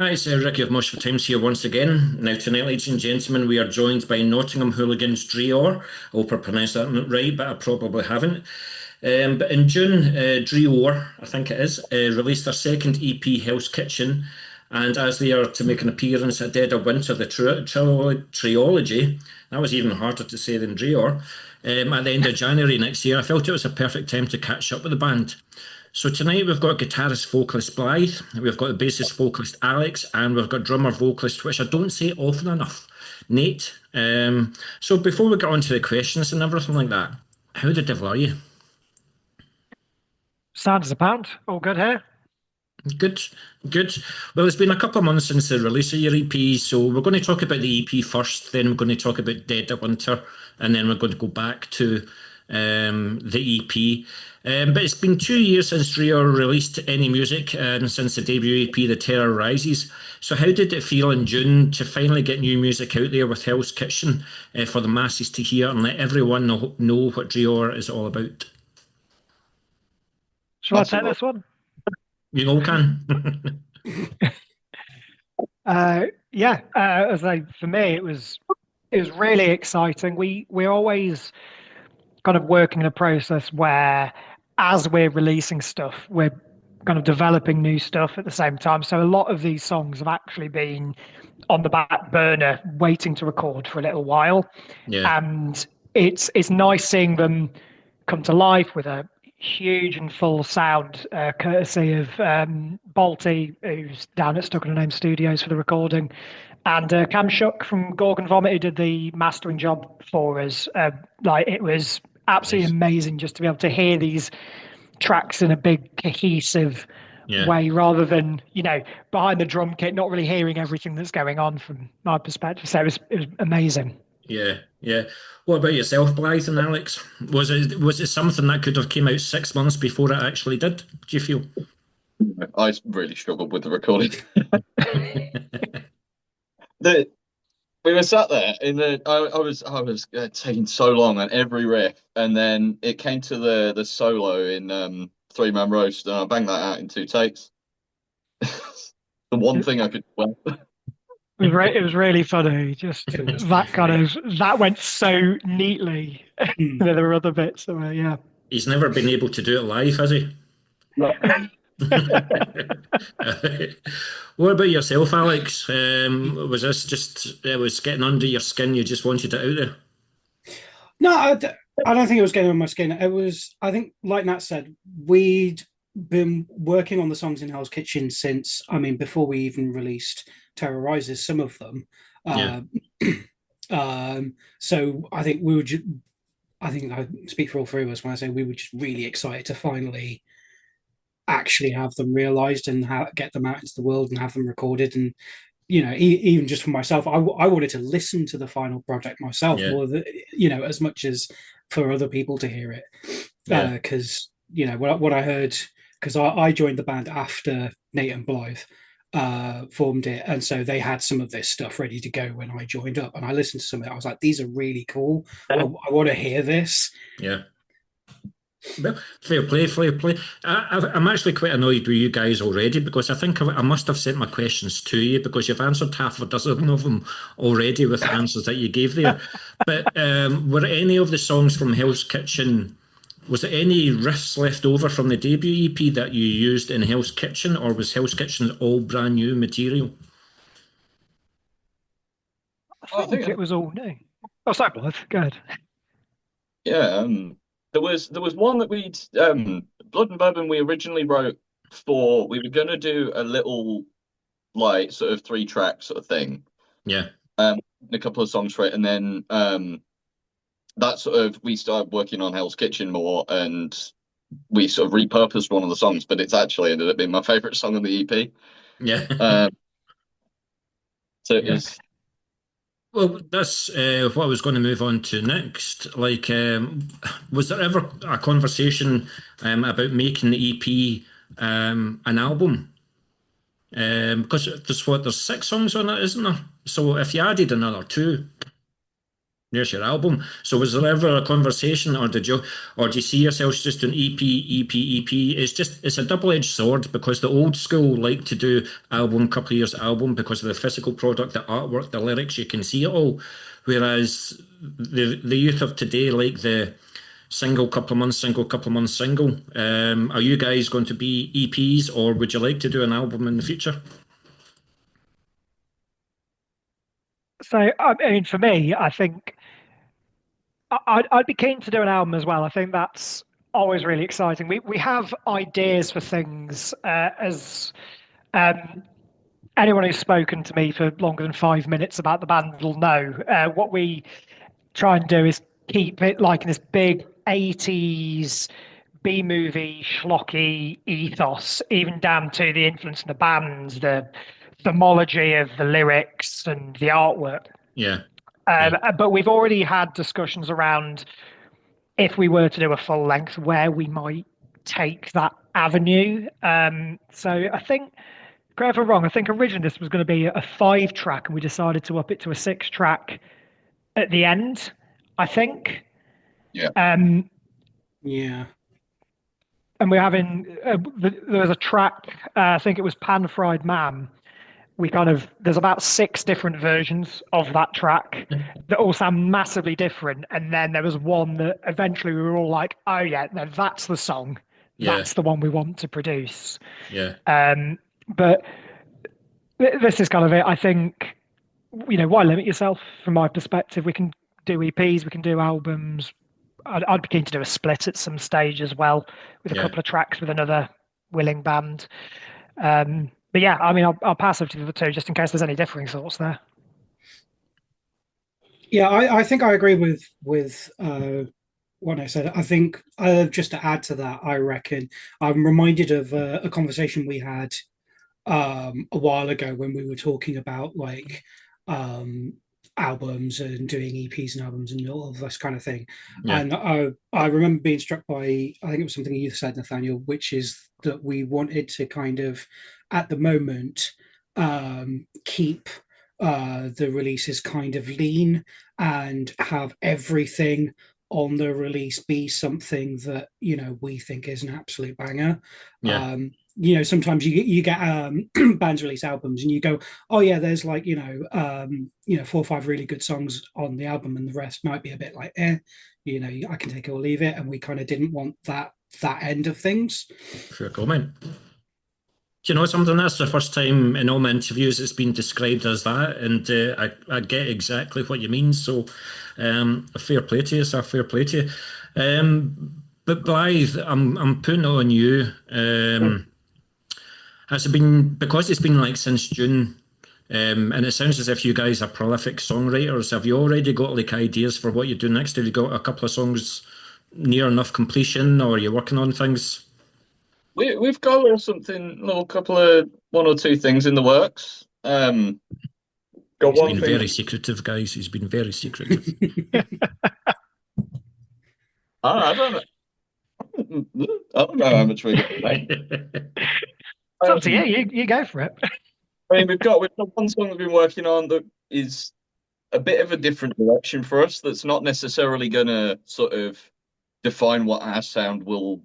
Hi, it's Ricky of Moshville Times here once again. Now, tonight, ladies and gentlemen, we are joined by Nottingham hooligans Dreor. I hope I pronounced that right, but I probably haven't. But in June, Dreor, I think it is, released their second EP, Hell's Kitchen. And as they are to make an appearance at Dead of Winter, the trilogy, that was even harder to say than Dreor, at the end of January next year, I felt it was a perfect time to catch up with the band. So tonight we've got guitarist vocalist Blythe, we've got the bassist vocalist Alex, and we've got drummer vocalist, which I don't say often enough, Nate. So before we get on to the questions and everything like that, how the devil are you? Sound as a pound. All good here. Good, good. Well, it's been a couple of months since the release of your EP, so we're going to talk about the EP first, then we're going to talk about Dead of Winter, and then we're going to go back to the EP. But it's been 2 years since Dreor released any music, and since the debut EP, The Terror Rises. So, how did it feel in June to finally get new music out there with Hell's Kitchen for the masses to hear and let everyone know what Dreor is all about? Shall I That's a take lot. this one? You know, can. Yeah, as I for me, it was really exciting. We're always kind of working in a process where, as we're releasing stuff, we're kind of developing new stuff at the same time. So a lot of these songs have actually been on the back burner, waiting to record for a little while, Yeah, and it's nice seeing them come to life with a huge and full sound, courtesy of Balti, who's down at Stuck on a Name Studios for the recording, and Cam Shuck from Gorgon Vomit, who did the mastering job for us. Like it was absolutely nice. amazing just to be able to hear these tracks in a big cohesive Yeah. way rather than behind the drum kit not really hearing everything that's going on from my perspective. So it was amazing. Yeah, yeah. What about yourself, Blythe and Alex? Was it something that could have came out 6 months before it actually did? Do you feel? I really struggled with the recording. The, we were sat there in the. I was taking so long on every riff, and then it came to the solo in Three Man Roast, and I banged that out in 2 takes. The one It, thing I could. Well, it was really funny. Just It was that kind definitely. of that went so neatly. Hmm. There were other bits, so yeah. He's never been able to do it live, has he? no. What about yourself, Alex? Was this just it was getting under your skin? You just wanted it out there? No, I don't think it was getting on my skin. It was, I think, like Nat said, we'd been working on the songs in Hell's Kitchen since, I mean, before we even released Terrorizes, some of them. Yeah, Uh, so I think we were just, I think I speak for all three of us when I say we were just really excited to finally actually have them realized and get them out into the world and have them recorded. And even just for myself, I wanted to listen to the final project myself yeah, more than as much as for other people to hear it. yeah. Because what I heard, because I joined the band after Nate and Blythe formed it, and so they had some of this stuff ready to go when I joined up, and I listened to some of it. I was like, these are really cool. I want to hear this. Yeah. Well, fair play, fair play. I'm actually quite annoyed with you guys already because I think I must have sent my questions to you because you've answered half a dozen of them already with the answers that you gave there. But were any of the songs from Hell's Kitchen, was there any riffs left over from the debut EP that you used in Hell's Kitchen, or was Hell's Kitchen all brand new material? I I think think it was all new. Oh, sorry, Blythe. Good. yeah. There was one that we'd Blood and Bourbon we originally wrote for. We were gonna do a little like sort of 3 track sort of thing. Yeah, Um, a couple of songs for it, and then that sort of we started working on Hell's Kitchen more, and we sort of repurposed one of the songs, but it's actually ended up being my favorite song on the EP. yeah. Um, so it Yeah. was. Well, that's what I was going to move on to next. Like, was there ever a conversation about making the EP an album? Because there's 6 songs on it, isn't there? So if you added another two, There's your album. So was there ever a conversation, or do you see yourselves just doing EP, EP, EP? It's a double-edged sword because the old school like to do album, couple of years album because of the physical product, the artwork, the lyrics, you can see it all. Whereas the youth of today like the single, couple of months, single, couple of months, single. Are you guys going to be EPs, or would you like to do an album in the future? So, I mean, for me, I think I'd be keen to do an album as well. I think that's always really exciting. We have ideas for things as um, anyone who's spoken to me for longer than 5 minutes about the band will know. What we try and do is keep it like in this big 80s B movie schlocky ethos, even down to the influence of the bands, the themology of the lyrics and the artwork. Yeah. Yeah. But we've already had discussions around if we were to do a full length, where we might take that avenue. So I think, correct if I'm wrong, I think originally this was going to be a 5 track, and we decided to up it to a 6 track at the end, I think. Yeah. Yeah. And we're having, there was a track, I think it was Pan Fried Man. There's about 6 different versions of that track that all sound massively different. And then there was one that eventually we were all like, oh, yeah, no, that's the song. Yeah. That's the one we want to produce. Yeah. But this is kind of it. I think, why limit yourself from my perspective? We can do EPs, we can do albums. I'd be keen to do a split at some stage as well with a Yeah. couple of tracks with another willing band. But yeah, I mean, I'll pass over to the other two just in case there's any differing thoughts there. Yeah, I think I agree with what I said. I think just to add to that, I reckon I'm reminded of a conversation we had a while ago when we were talking about like albums and doing EPs and albums and all of this kind of thing. Yeah. And I remember being struck by, I think it was something you said, Nathaniel, which is that we wanted to kind of, at the moment, keep the releases kind of lean and have everything on the release be something that we think is an absolute banger. Yeah. Sometimes you get bands release albums and you go, oh yeah, there's like 4 or 5 really good songs on the album, and the rest might be a bit like I can take it or leave it, and we kind of didn't want that end of things. Fair comment. Do you know something? That's the first time in all my interviews it's been described as that, and I get exactly what you mean. So, a fair play to you, sir. Fair play to you. But Blythe, I'm putting it on you. Has it been, because it's been like since June, and it sounds as if you guys are prolific songwriters. Have you already got like ideas for what you do next? Have you got a couple of songs near enough completion, or are you working on things? We've got something, couple of 1 or 2 things in the works. Got He's one been thing. very secretive, guys. He's been very secretive. I don't know. I don't know how much we get. It's up to you. You go for it. I mean, we've got one song we've been working on that is a bit of a different direction for us. That's not necessarily going to sort of define what our sound will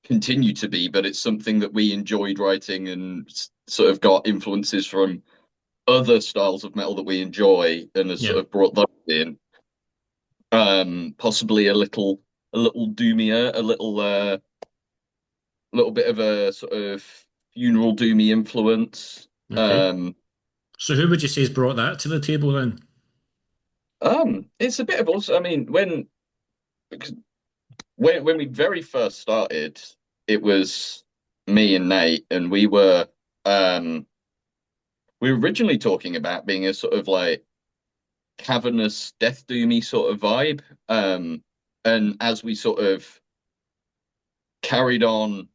continue to be, but it's something that we enjoyed writing and sort of got influences from other styles of metal that we enjoy and has sort of brought those in. Possibly a little doomier, a little bit of a sort of funeral doomy influence. Okay. So who would you say has brought that to the table then? It's a bit of also. I mean, when we very first started, it was me and Nate, and we were originally talking about being a sort of like cavernous death doomy sort of vibe. And as we sort of carried on,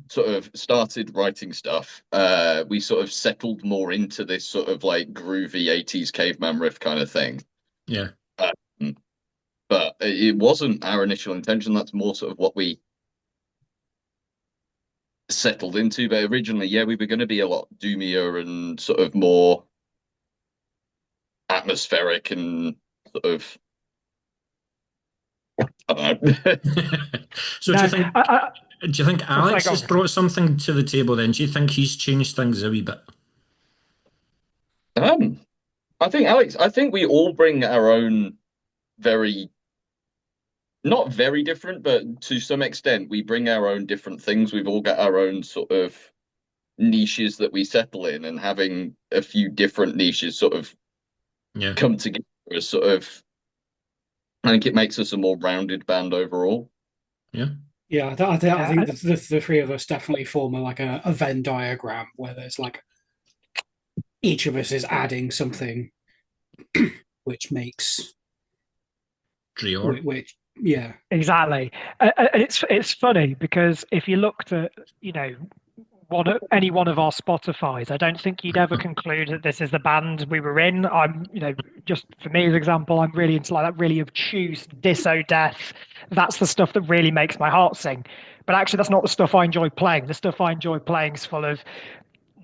sort of started writing stuff, we sort of settled more into this sort of like groovy 80s caveman riff kind of thing. Yeah. But it wasn't our initial intention. That's more sort of what we settled into. But originally, yeah, we were going to be a lot doomier and sort of more atmospheric and sort of So No, do you think oh, sorry, Alex go has on. brought something to the table then? Do you think he's changed things a wee bit? Um, I think we all bring our own very, not very different, but to some extent, we bring our own different things. We've all got our own sort of niches that we settle in, and having a few different niches sort of Yeah. come together as sort of, I think it makes us a more rounded band overall. Yeah. Yeah, I think the three of us definitely form a Venn diagram where there's like each of us is adding something, which makes Dreor. which yeah. Exactly. It's funny because if you looked at, you know, any one of our Spotifys, I don't think you'd ever conclude that this is the band we were in. I'm, you know, just for me as example, I'm really into like that really obtuse disso death. That's the stuff that really makes my heart sing. But actually, that's not the stuff I enjoy playing. The stuff I enjoy playing is full of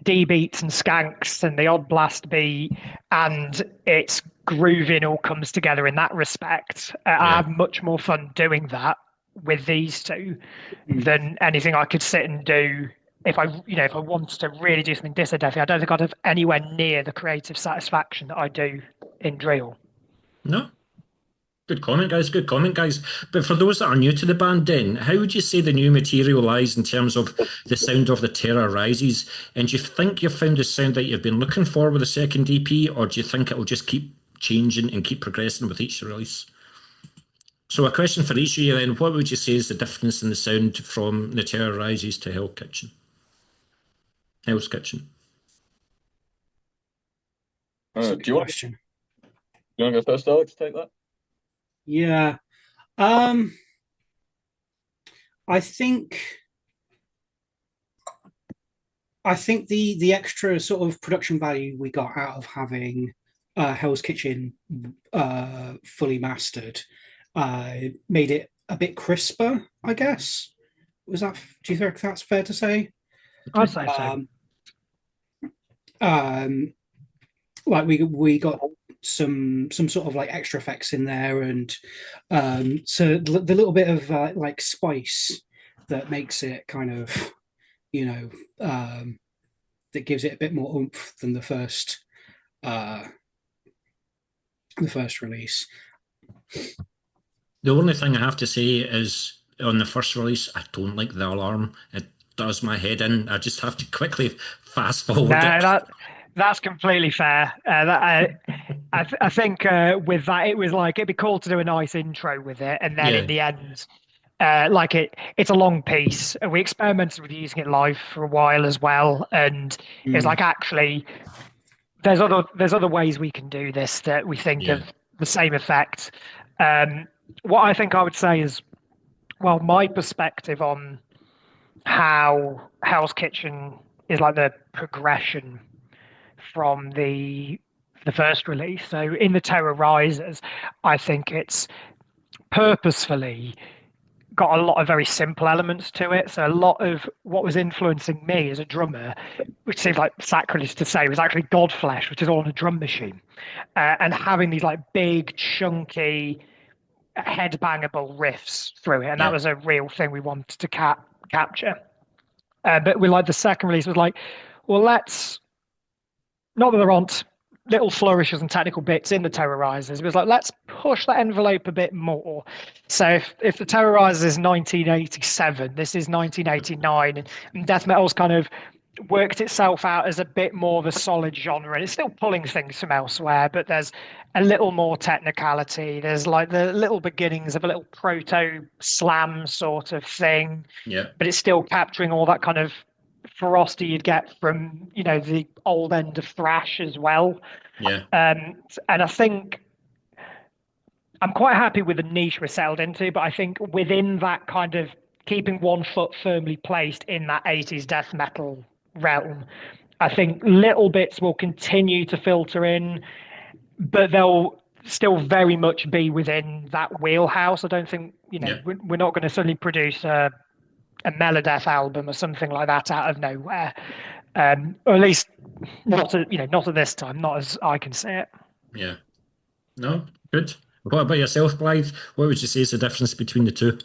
D beats and skanks and the odd blast beat, and it's grooving all comes together in that respect. I Yeah. have much more fun doing that with these two Mm. than anything I could sit and do if I, you know, if I wanted to really do something dissident. I don't think I'd have anywhere near the creative satisfaction that I do in drill. No. Good comment, guys. Good comment, guys. But for those that are new to the band, then, how would you say the new material lies in terms of the sound of The Terror Rises? And do you think you've found the sound that you've been looking for with the second EP, or do you think it'll just keep changing and keep progressing with each release? So, a question for each of you then: what would you say is the difference in the sound from The Terror Rises to Hell's Kitchen? That's a Do good question. you want to go first, Alex? Take that. Yeah. Um, I think the extra sort of production value we got out of having Hell's Kitchen fully mastered made it a bit crisper, I guess. Do you think that's fair to say? I'd say so. Um, like we got some sort of like extra effects in there, and so the little bit of like spice that makes it kind of, you know, that gives it a bit more oomph than uh the first release. The only thing I have to say is on the first release, I don't like the alarm. It does my head in. I just have to quickly fast forward No, it. that's completely fair. I think with that, it was like it'd be cool to do a nice intro with it, and then in Yeah, the end, like it's a long piece. We experimented with using it live for a while as well, and it's like actually there's other ways we can do this that we think yeah, of the same effect. What I think I would say is, well, my perspective on how Hell's Kitchen is like the progression from the first release. So in the Terror Rises, I think it's purposefully got a lot of very simple elements to it. So a lot of what was influencing me as a drummer, which seems like sacrilege to say, was actually Godflesh, which is all on a drum machine, and having these like big, chunky, headbangable riffs through it, and that yeah, was a real thing we wanted to capture. But we like the second release was like, well, let's not that there aren't little flourishes and technical bits in the Terrorizers. It was like, let's push that envelope a bit more. So if the Terrorizers is 1987, this is 1989, and death metal's kind of worked itself out as a bit more of a solid genre. And it's still pulling things from elsewhere, but there's a little more technicality. There's like the little beginnings of a little proto slam sort of thing, yeah, but it's still capturing all that kind of ferocity you'd get from, you know, the old end of thrash as well. yeah, And I think I'm quite happy with the niche we're settled into, but I think within that kind of keeping one foot firmly placed in that 80s death metal realm, I think little bits will continue to filter in, but they'll still very much be within that wheelhouse. I don't think, you know, yeah, we're not going to suddenly produce a Melodeath album or something like that out of nowhere, or at least not at, you know, not at this time, not as I can see it. yeah. No, good. What about yourself, Blythe? What would you say is the difference between the two?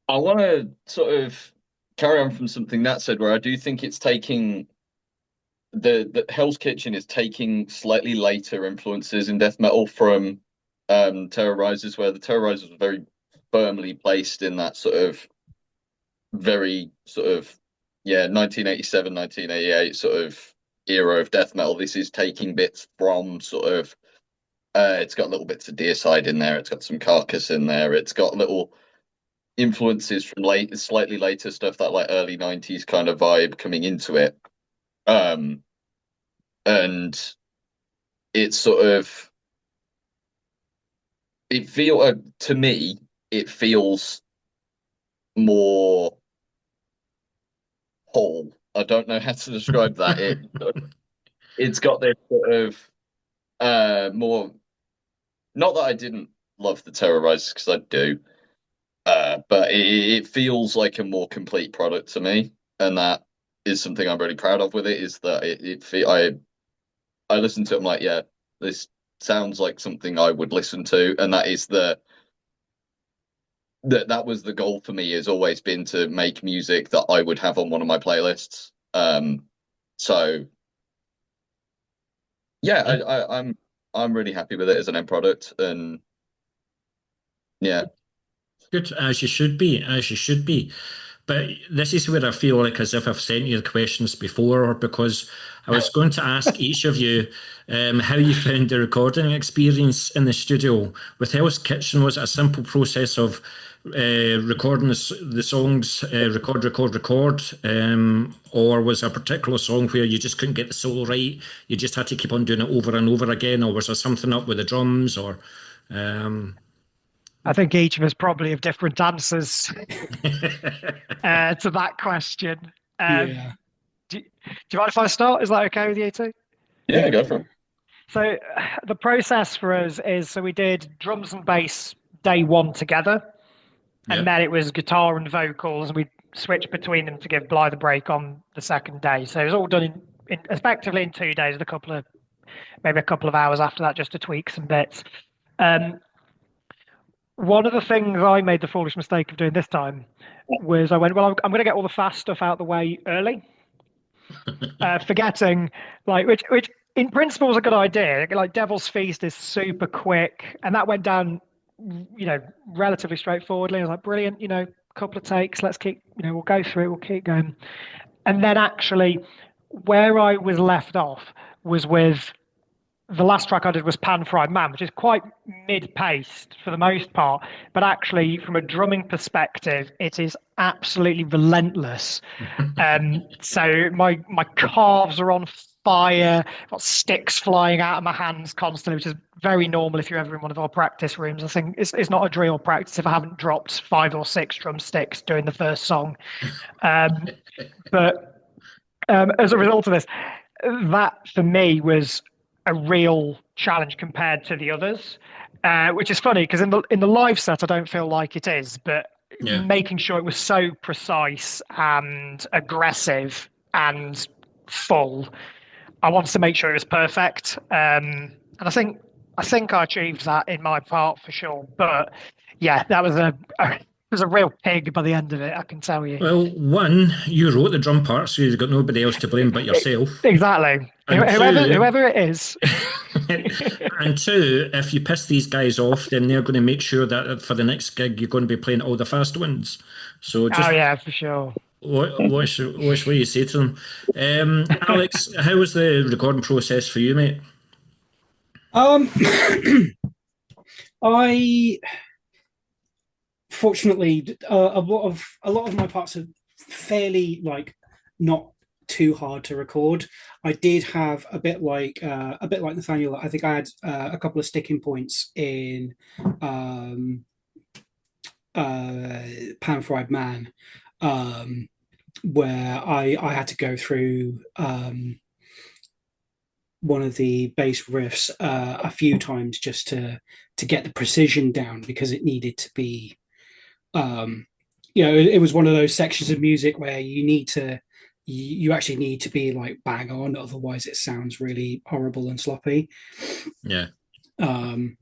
I want to sort of carry on from something Nat said, where I do think it's taking the Hell's Kitchen is taking slightly later influences in death metal from Terror Rises, where the Terror Rises was very firmly placed in that sort of very sort of 1987, 1988 sort of era of death metal. This is taking bits from sort of it's got little bits of Deicide in there, it's got some Carcass in there, it's got little influences from slightly later stuff, that like early 90s kind of vibe coming into it. And it's sort of to me it feels more whole. I don't know how to describe that. It's got this sort of more, not that I didn't love the Terrorizers, because I do, but it feels like a more complete product to me, and that is something I'm really proud of with it. Is that I listen to it, I'm like, yeah, this sounds like something I would listen to, and that is that was the goal for me. Has always been to make music that I would have on one of my playlists. So yeah, I'm really happy with it as an end product, and yeah. Good, as you should be, as you should be. But this is where I feel like as if I've sent you the questions before, because I was going to ask each of you how you found the recording experience in the studio. With Hell's Kitchen, was it a simple process of recording the songs, record, or was there a particular song where you just couldn't get the solo right, you just had to keep on doing it over and over again, or was there something up with the drums, or... I think each of us probably have different answers to that question. Yeah. Do you mind if I start? Is that okay with you two? Yeah, go for it. So the process for us is, so we did drums and bass day one together, and then it was guitar and vocals, and we switched between them to give Blythe a break on the second day. So it was all done effectively in 2 days, with maybe a couple of hours after that just to tweak some bits. One of the things I made the foolish mistake of doing this time was I went, well, I'm going to get all the fast stuff out of the way early, forgetting, like, which in principle is a good idea. Like Devil's Feast is super quick, and that went down, relatively straightforwardly. I was like, brilliant, couple of takes, let's keep, we'll go through it, we'll keep going. And then actually, where I was left off was with the last track I did was Pan Fried Man, which is quite mid-paced for the most part, but actually from a drumming perspective, it is absolutely relentless. So my calves are on fire, I've got sticks flying out of my hands constantly, which is very normal if you're ever in one of our practice rooms. I think it's not a drill practice if I haven't dropped 5 or 6 drumsticks during the first song. But as a result of this, that for me was a real challenge compared to the others, which is funny because in the live set I don't feel like it is, but making sure it was so precise and aggressive and full, I wanted to make sure it was perfect, and I think I achieved that in my part for sure. But yeah, that was it was a real pig by the end of it, I can tell you. Well, one, you wrote the drum part, so you've got nobody else to blame but yourself. Exactly. Whoever it is. And two, if you piss these guys off, then they're going to make sure that for the next gig you're going to be playing all the fast ones. So just, for sure. Watch what you say to them. Alex, how was the recording process for you, mate? I fortunately a lot of my parts are fairly not too hard to record. I did have a bit like Nathaniel. I think I had a couple of sticking points in Pan Fried Man, where I had to go through one of the bass riffs a few times just to get the precision down, because it needed to be it was one of those sections of music where you actually need to be like bang on, otherwise it sounds really horrible and sloppy. Yeah. Um,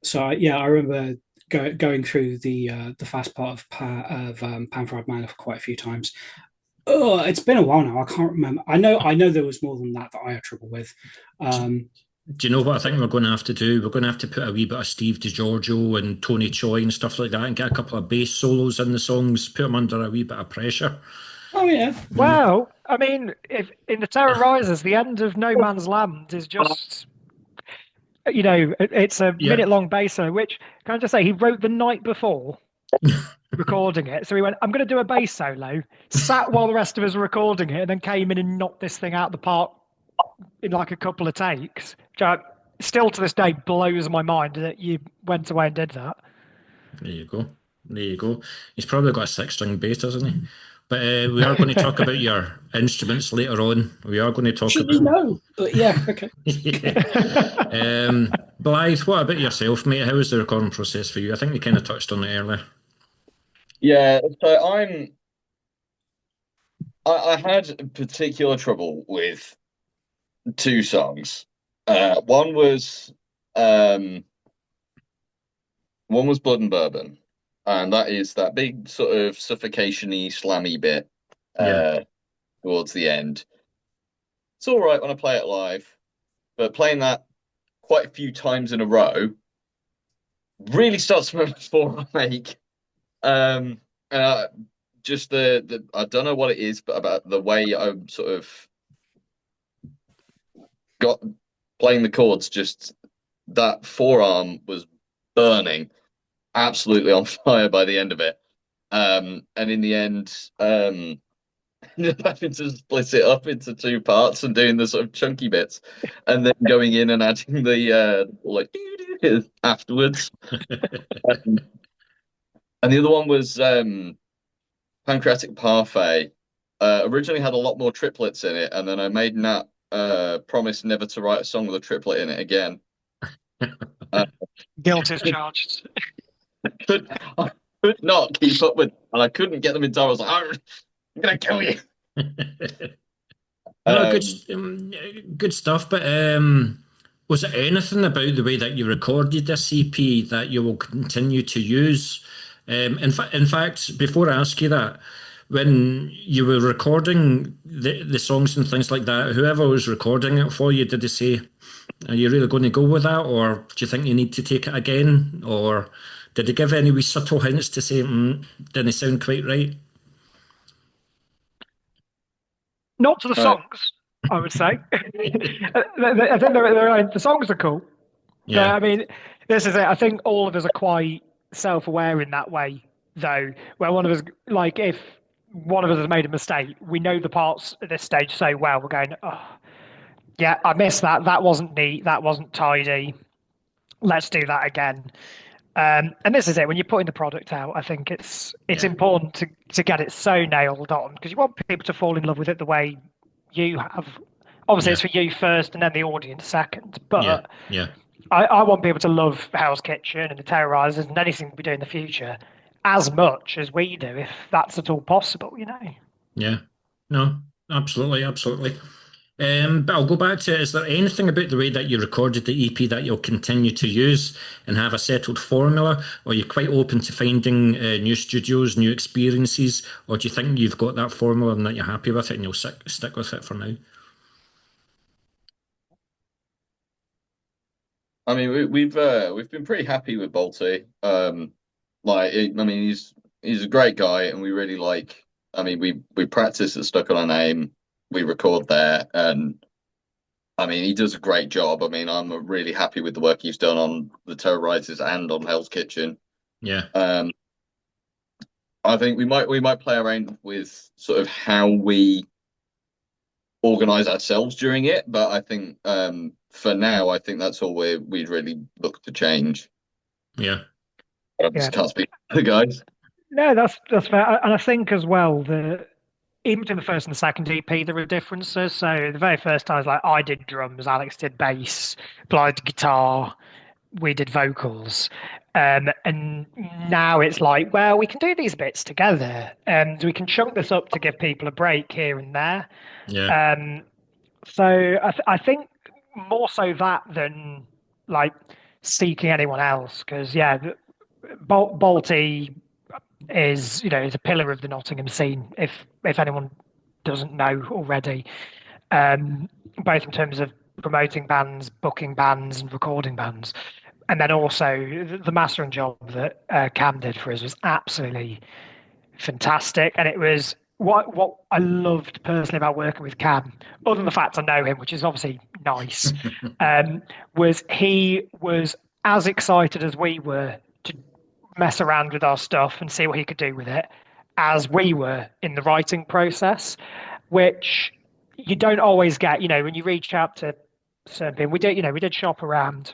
so yeah, I remember going through the fast part of Pan Fried Manor for quite a few times. Oh, it's been a while now. I can't remember. I know there was more than that I had trouble with. Um, Do you know what I think we're going to have to do? We're going to have to put a wee bit of Steve DiGiorgio and Tony Choi and stuff like that and get a couple of bass solos in the songs, put them under a wee bit of pressure. oh yeah, Well, I mean, if in the Terror Rises, the end of No Man's Land is just, it's a Yeah. minute-long bass solo, which, can I just say, he wrote the night before recording it. So he went, I'm going to do a bass solo, sat while the rest of us were recording it, and then came in and knocked this thing out of the park in like a couple of takes, which still to this day blows my mind that you went away and did that. There you go. There you go. He's probably got a six-string bass, doesn't he? But we are going to talk about your instruments later on. We are going to talk should you about. know? But yeah, okay. Blythe, what about yourself, mate? How was the recording process for you? I think you kind of touched on it earlier. Yeah, so I had particular trouble with two songs. Um, one was Blood and Bourbon, and that is that big sort of suffocation-y, slammy bit Yeah. towards the end. It's all right when I play it live, but playing that quite a few times in a row really starts to before I make. Just the I don't know what it is, but about the way I'm sort of got playing the chords, just that forearm was burning, absolutely on fire by the end of it. And in the end, having to split it up into two parts and doing the sort of chunky bits, and then going in and adding the like afterwards. And the other one was Pancreatic Parfait. Originally had a lot more triplets in it, and then I made Nat promise never to write a song with a triplet in it again. Guilt is charged. I could not keep up with, and I couldn't get them in time. I was like, I'm gonna kill you. No, good stuff. But was it anything about the way that you recorded this EP that you will continue to use? In fact, before I ask you that, when you were recording the songs and things like that, whoever was recording it for you, did they say, "Are you really going to go with that, or do you think you need to take it again?" Or did they give any wee subtle hints to say, "Didn't sound quite right"? Not to the songs, I would say. I think the songs are cool. Yeah. I mean, this is it. I think all of us are quite self-aware in that way, though, where one of us, like, if one of us has made a mistake, we know the parts at this stage so well, we're going, oh, yeah, I missed that. That wasn't neat. That wasn't tidy. Let's do that again. And this is it. When you're putting the product out, I think it's important to get it so nailed on, because you want people to fall in love with it the way you have. Obviously, it's for you first, and then the audience second. But yeah. I want people to love Hell's Kitchen and the Terrorizers and anything we do in the future as much as we do, if that's at all possible. Yeah. No, absolutely, absolutely. But I'll go back to, is there anything about the way that you recorded the EP that you'll continue to use and have a settled formula? Or are you quite open to finding new studios, new experiences? Or do you think you've got that formula and that you're happy with it and you'll stick with it for now? I mean, we've been pretty happy with Balti. He's a great guy, and we really like. I mean, we practice at Stuck on a Name. We record there, and I mean, he does a great job. I mean, I'm really happy with the work he's done on the Terror Rises and on Hell's Kitchen. Yeah. I think we might play around with sort of how we organize ourselves during it, but I think for now, I think that's all we'd really look to change. Yeah. I just can't speak for the guys. No, that's fair. And I think as well that even between the first and the second EP, there were differences. So the very first time, I did drums, Alex did bass, Blythe did guitar, we did vocals. And now it's like, well, we can do these bits together, and we can chunk this up to give people a break here and there. Yeah. So I think more so that than like seeking anyone else, because yeah, Balti is is a pillar of the Nottingham scene. If anyone doesn't know already, both in terms of promoting bands, booking bands, and recording bands. And then also the mastering job that Cam did for us was absolutely fantastic. And it was what I loved personally about working with Cam, other than the fact I know him, which is obviously nice, was he was as excited as we were to mess around with our stuff and see what he could do with it as we were in the writing process, which you don't always get. When you reach out to certain people, we did shop around.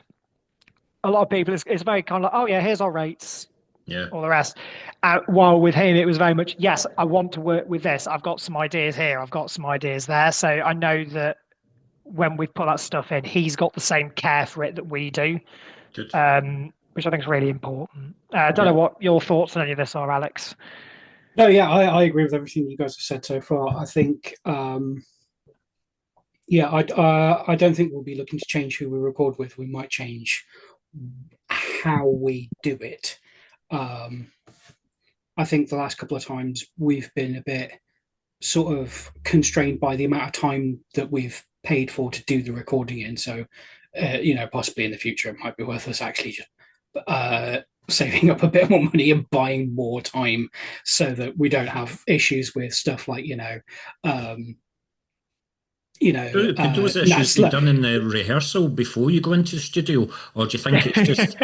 A lot of people, it's very kind of like, oh yeah, here's our rates, Yeah. all the rest. While with him, it was very much, yes, I want to work with this. I've got some ideas here. I've got some ideas there. So I know that when we put that stuff in, he's got the same care for it that we do, Good. which I think is really important. I don't know what your thoughts on any of this are, Alex. No, yeah, I agree with everything you guys have said so far. I think, yeah, I don't think we'll be looking to change who we record with. We might change how we do it. I think the last couple of times we've been a bit sort of constrained by the amount of time that we've paid for to do the recording in. So, possibly in the future it might be worth us actually just saving up a bit more money and buying more time so that we don't have issues with stuff like could those issues be done in the rehearsal before you go into the studio, or do you think it's just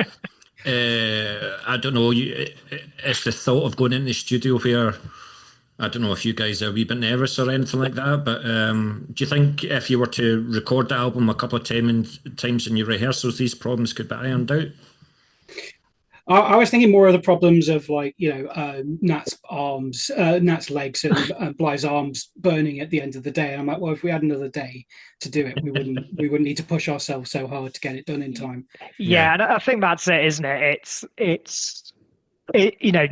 I don't know, it's the thought of going into the studio where, I don't know if you guys are a wee bit nervous or anything like that, but do you think if you were to record the album a couple of times in your rehearsals, these problems could be ironed out? I was thinking more of the problems of Nat's arms, Nat's legs, and Bly's arms burning at the end of the day. And I'm like, well, if we had another day to do it, we wouldn't need to push ourselves so hard to get it done in time. Yeah, and I think that's it, isn't it? It's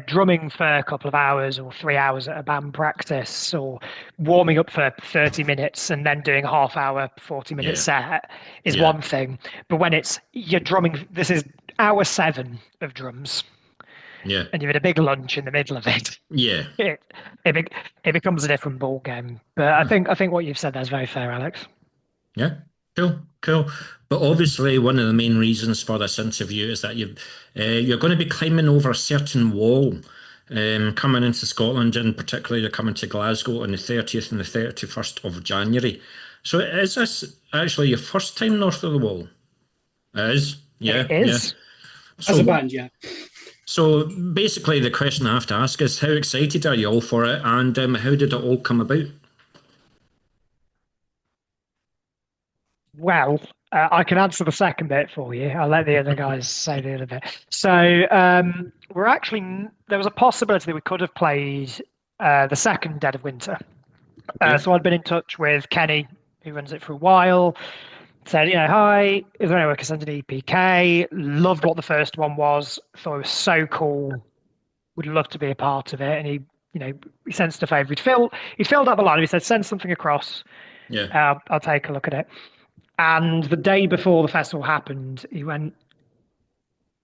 drumming for a couple of hours or 3 hours at a band practice, or warming up for 30 minutes and then doing a half hour, 40-minute set is one thing. But when you're drumming, this is hour 7 of drums. Yeah. And you've had a big lunch in the middle of it. Yeah. It becomes a different ball game. But I think what you've said there is very fair, Alex. Yeah. Cool. But obviously, one of the main reasons for this interview is that you're going to be climbing over a certain wall, coming into Scotland, and particularly you're coming to Glasgow on the 30th and the 31st of January. So is this actually your first time north of the wall? It is. Yeah. It is. So, as a band, yeah. So basically, the question I have to ask is, how excited are you all for it, and how did it all come about? Well, I can answer the second bit for you. I'll let the other guys say the other bit. So there was a possibility that we could have played the second Dead of Winter. Okay. So I'd been in touch with Kenny, who runs it for a while. Said, hi, is there any way I can send an EPK? Loved what the first one was. Thought it was so cool. Would love to be a part of it. And he sent stuff over. He filled out the line. He said, send something across. Yeah. I'll take a look at it. And the day before the festival happened, he went,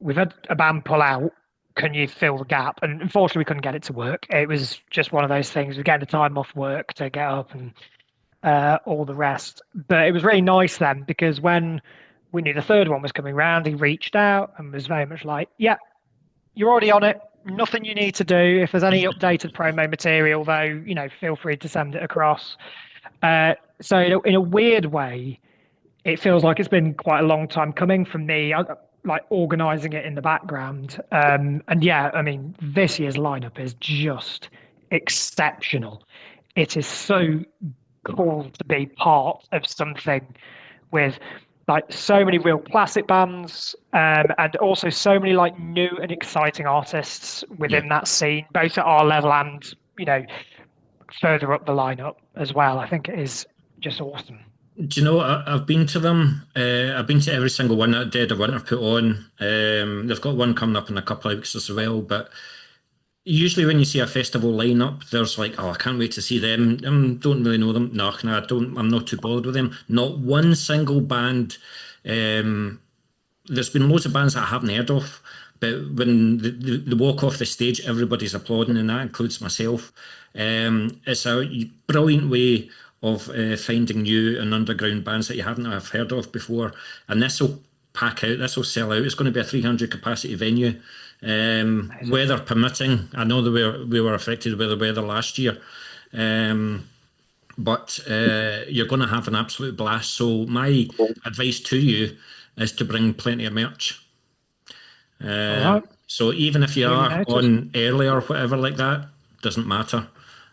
we've had a band pull out. Can you fill the gap? And unfortunately, we couldn't get it to work. It was just one of those things. We're getting the time off work to get up and all the rest. But it was really nice then, because when we knew the third one was coming round, he reached out and was very much like, yeah, you're already on it. Nothing you need to do. If there's any updated promo material, though, feel free to send it across. So in a weird way, it feels like it's been quite a long time coming from me, like organising it in the background. And yeah, I mean, this year's lineup is just exceptional. It is so cool to be part of something with like so many real classic bands, and also so many like new and exciting artists within that scene, both at our level and further up the lineup as well. I think it is just awesome. Do you know, I've been to them. I've been to every single one that Dead of Winter put on. They've got one coming up in a couple of weeks as well. But usually when you see a festival lineup, there's like, oh, I can't wait to see them. Don't really know them. No, I don't. I'm not too bothered with them. Not one single band. Um, there's been loads of bands that I haven't heard of, but when they walk off the stage, everybody's applauding, and that includes myself. It's a brilliant way of finding new and underground bands that you haven't have heard of before, and this will pack out. This will sell out. It's going to be a 300 capacity venue. Weather permitting. I know that we were affected by the weather last year, but you're going to have an absolute blast. So my advice to you is to bring plenty of merch. All right. So even if you Duly are noted. on early or whatever like that, doesn't matter.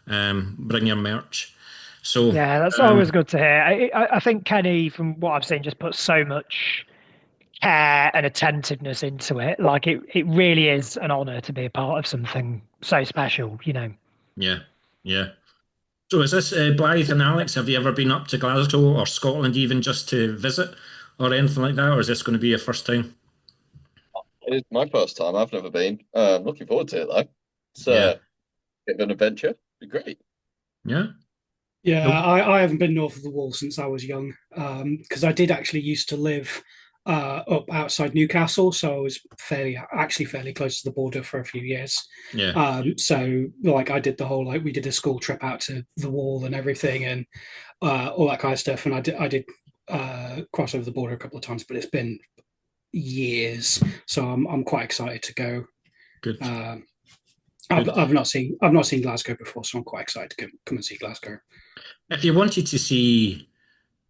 Bring your merch. So Yeah, that's always good to hear. I think Kenny, from what I've seen, just puts so much care and attentiveness into it. Like it really is an honor to be a part of something so special, you know. yeah, yeah. So is this Blythe and Alex? Have you ever been up to Glasgow or Scotland even just to visit or anything like that, or is this going to be your first time? It's my first time. I've never been. I'm looking forward to it though. It's Yeah, a bit of an adventure. Be great. yeah. Yeah, Cool. I haven't been north of the wall since I was young, because I did actually used to live up outside Newcastle, so I was fairly close to the border for a few years. Yeah, So like I did the whole like we did a school trip out to the wall and everything, and all that kind of stuff, and I did cross over the border a couple of times, but it's been years, so I'm quite excited to go. good. Um, Good. I've not seen Glasgow before, so I'm quite excited to come and see Glasgow. If you wanted to see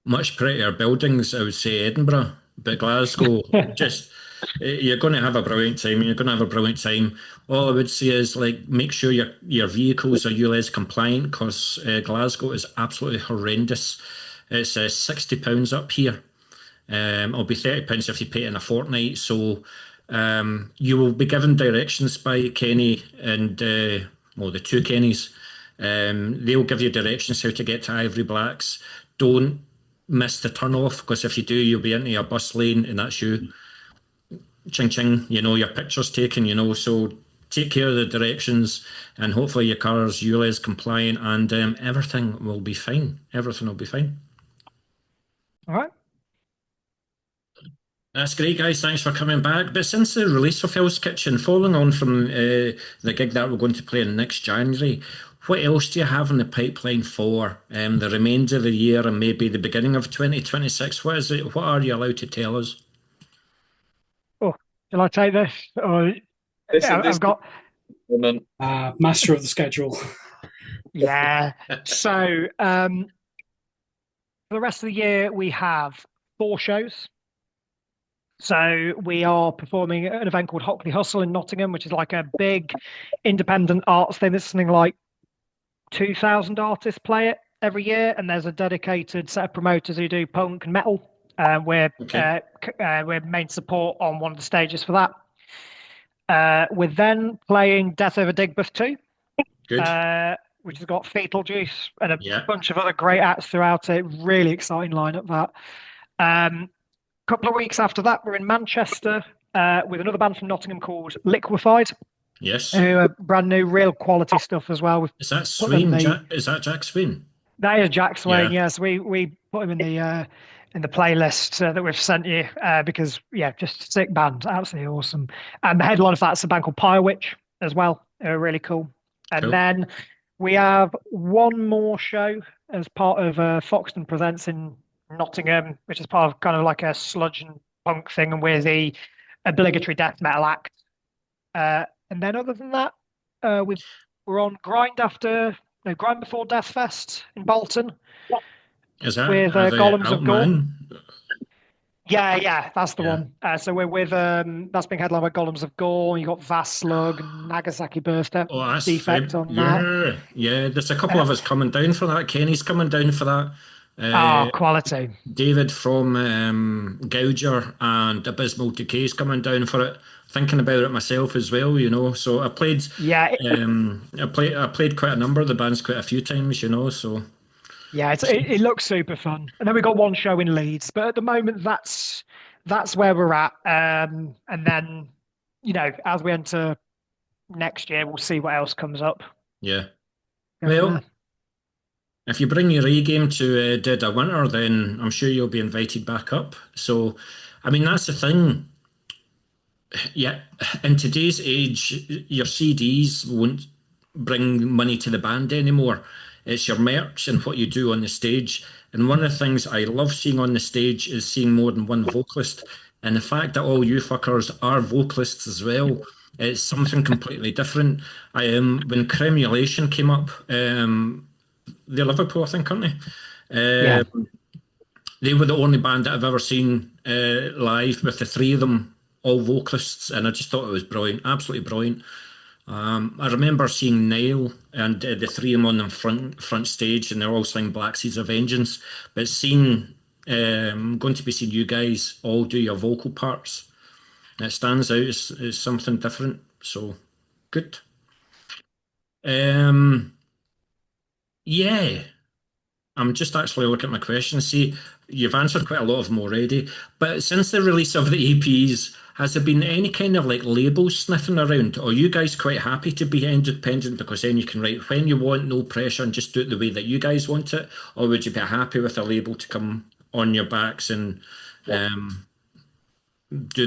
much prettier buildings, I would say Edinburgh, but Glasgow, just you're going to have a brilliant time. You're going to have a brilliant time. All I would say is like make sure your vehicles are ULEZ compliant because Glasgow is absolutely horrendous. It's £60 up here. It'll be £30 if you pay it in a fortnight. So you will be given directions by Kenny and well, the two Kennys. They'll give you directions how to get to Ivory Blacks. Don't miss the turn off because if you do, you'll be into a bus lane and that's you. Ching ching, your picture's taken, So take care of the directions and hopefully your car's ULEZ compliant and everything will be fine. Everything will be fine. All right. That's great, guys. Thanks for coming back. But since the release of Hell's Kitchen, following on from the gig that we're going to play in next January, what else do you have in the pipeline for the remainder of the year and maybe the beginning of 2026? What is it? What are you allowed to tell us? Oh, shall I take this? Or I've got And then Master of the schedule. yeah. So for the rest of the year, we have 4 shows. So we are performing at an event called Hockley Hustle in Nottingham, which is like a big independent arts thing. There's something like 2,000 artists play it every year, and there's a dedicated set of promoters who do punk and metal. We're main support on one of the stages for that. We're then playing Death Over Digbeth 2, Good. which has got Fetal Juice and a Yeah. bunch of other great acts throughout it. Really exciting lineup that. Couple of weeks after that, we're in Manchester with another band from Nottingham called Liquefied, Yes. who are brand new, real quality stuff as well. Is that put them Swain? in the- Is that Jack Swain? That is Jack Swain. Yeah. Yes, we put him in the playlist that we've sent you because just sick band, absolutely awesome. And the headline of that's a band called Pirewitch as well. They're really cool. And Cool. then we have one more show as part of Foxton Presents in Nottingham, which is part of kind of like a sludge and punk thing, and we're the obligatory death metal act. And then other than that, we're on Grind Before Death Fest in Bolton. Is that with the Golems of Gore. Outman? Yeah, that's the Yeah. one. So we're with that's being headlined by Golems of Gore. You got Vast Slug, Nagasaki Birthday, Oh, that's Defect on that. Yeah. There's a couple of us coming down for that. Kenny's coming down for that. Quality. David from Gouger and Abysmal Decay's coming down for it. Thinking about it myself as well, So I played. Yeah, I played quite a number of the bands quite a few times, So yeah, it looks super fun. And then we got one show in Leeds, but at the moment that's where we're at. And then as we enter next year we'll see what else comes up. Yeah. Go from Well, there. if you bring your A game to Dead of Winter, then I'm sure you'll be invited back up. So, I mean, that's the thing. Yeah, in today's age, your CDs won't bring money to the band anymore. It's your merch and what you do on the stage. And one of the things I love seeing on the stage is seeing more than one vocalist. And the fact that all you fuckers are vocalists as well, it's something completely different. When Cremulation came up, they're Liverpool, I think, aren't they? Yeah. They were the only band that I've ever seen live with the three of them, all vocalists, and I just thought it was brilliant, absolutely brilliant. I remember seeing Niall and the three of them on the front stage, and they're all singing Black Seeds of Vengeance. But seeing, going to be seeing you guys all do your vocal parts, it stands out as something different. So good. Yeah. I'm just actually looking at my questions. See, you've answered quite a lot of them already. But since the release of the EPs, has there been any kind of like label sniffing around? Or are you guys quite happy to be independent because then you can write when you want, no pressure, and just do it the way that you guys want it? Or would you be happy with a label to come on your backs and do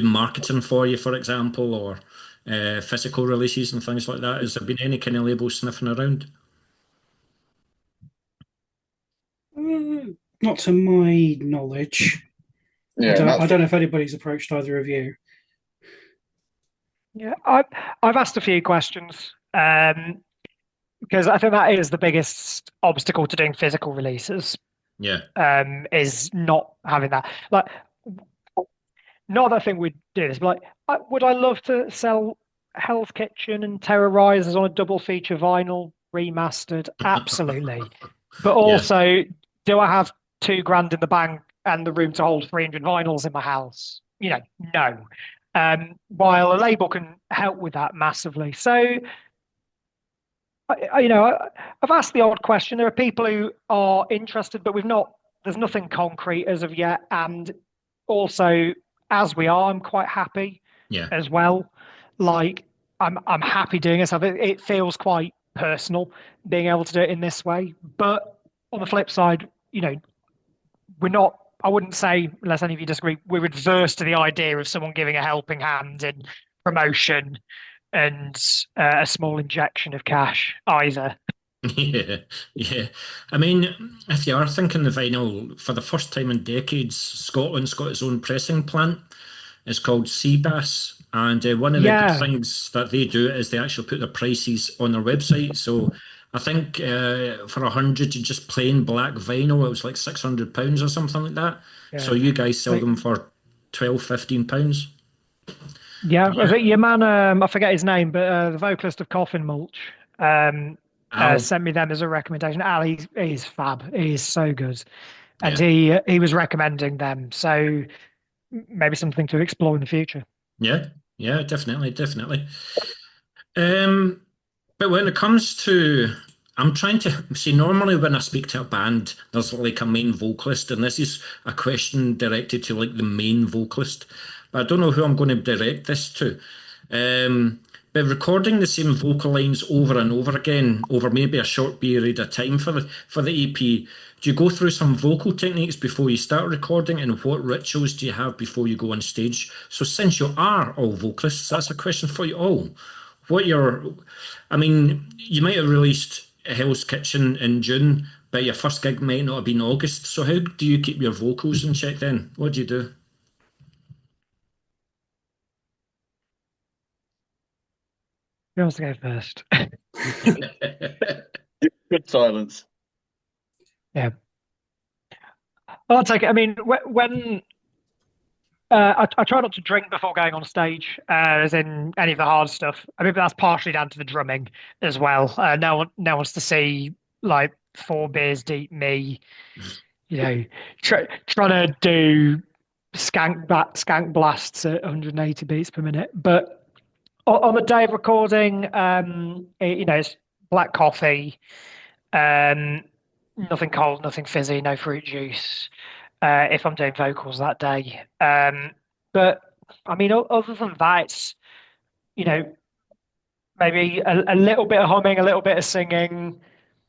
the marketing for you, for example, or physical releases and things like that? Has there been any kind of label sniffing around? Not to my knowledge. Yeah, I don't know if anybody's approached either of you. Yeah, I've asked a few questions because I think that is the biggest obstacle to doing physical releases. Yeah. Is not having that. Like, not that I think we'd do this, but like, would I love to sell Hell's Kitchen and Terrorizers on a double feature vinyl remastered? Absolutely. But Yeah. also, do I have £2,000 in the bank and the room to hold 300 vinyls in my house? No. While a label can help with that massively. So, I've asked the odd question. There are people who are interested, but there's nothing concrete as of yet. And also, as we are, I'm quite happy Yeah. as well. Like, I'm happy doing this. It feels quite personal being able to do it in this way. But on the flip side, we're not. I wouldn't say, unless any of you disagree, we're adverse to the idea of someone giving a helping hand in promotion and a small injection of cash either. Yeah, yeah. I mean, if you are thinking the vinyl, for the first time in decades, Scotland's got its own pressing plant. It's called Seabass. And one of the good Yeah, things that they do is they actually put their prices on their website. So I think for 100, you just plain black vinyl, it was like £600 or something like that. So yeah. you guys sell them for 12, £15. Yeah, I Yeah. think your man, I forget his name, but the vocalist of Coffin Mulch, Al. sent me them as a recommendation. Al, he's fab. He's so good, and Yeah. he was recommending them. So maybe something to explore in the future. Yeah. Yeah, definitely, definitely. Um, But when it comes to, I'm trying to see, normally when I speak to a band, there's like a main vocalist, and this is a question directed to like the main vocalist. But I don't know who I'm going to direct this to. But recording the same vocal lines over and over again over maybe a short period of time for the EP, do you go through some vocal techniques before you start recording, and what rituals do you have before you go on stage? So since you are all vocalists, that's a question for you all. I mean, you might have released Hell's Kitchen in June, but your first gig might not have been August. So how do you keep your vocals in check then? What do you do? Who wants to go first? Good silence. Yeah, I'll take it. I mean, when I try not to drink before going on stage, as in any of the hard stuff. I mean, but that's partially down to the drumming as well. No one wants to see like 4 beers deep me, trying to do skank blasts at 180 beats per minute. But on the day of recording, it's black coffee, um, nothing cold, nothing fizzy, no fruit juice. If I'm doing vocals that day. But I mean, other than that, it's you know maybe a little bit of humming, a little bit of singing,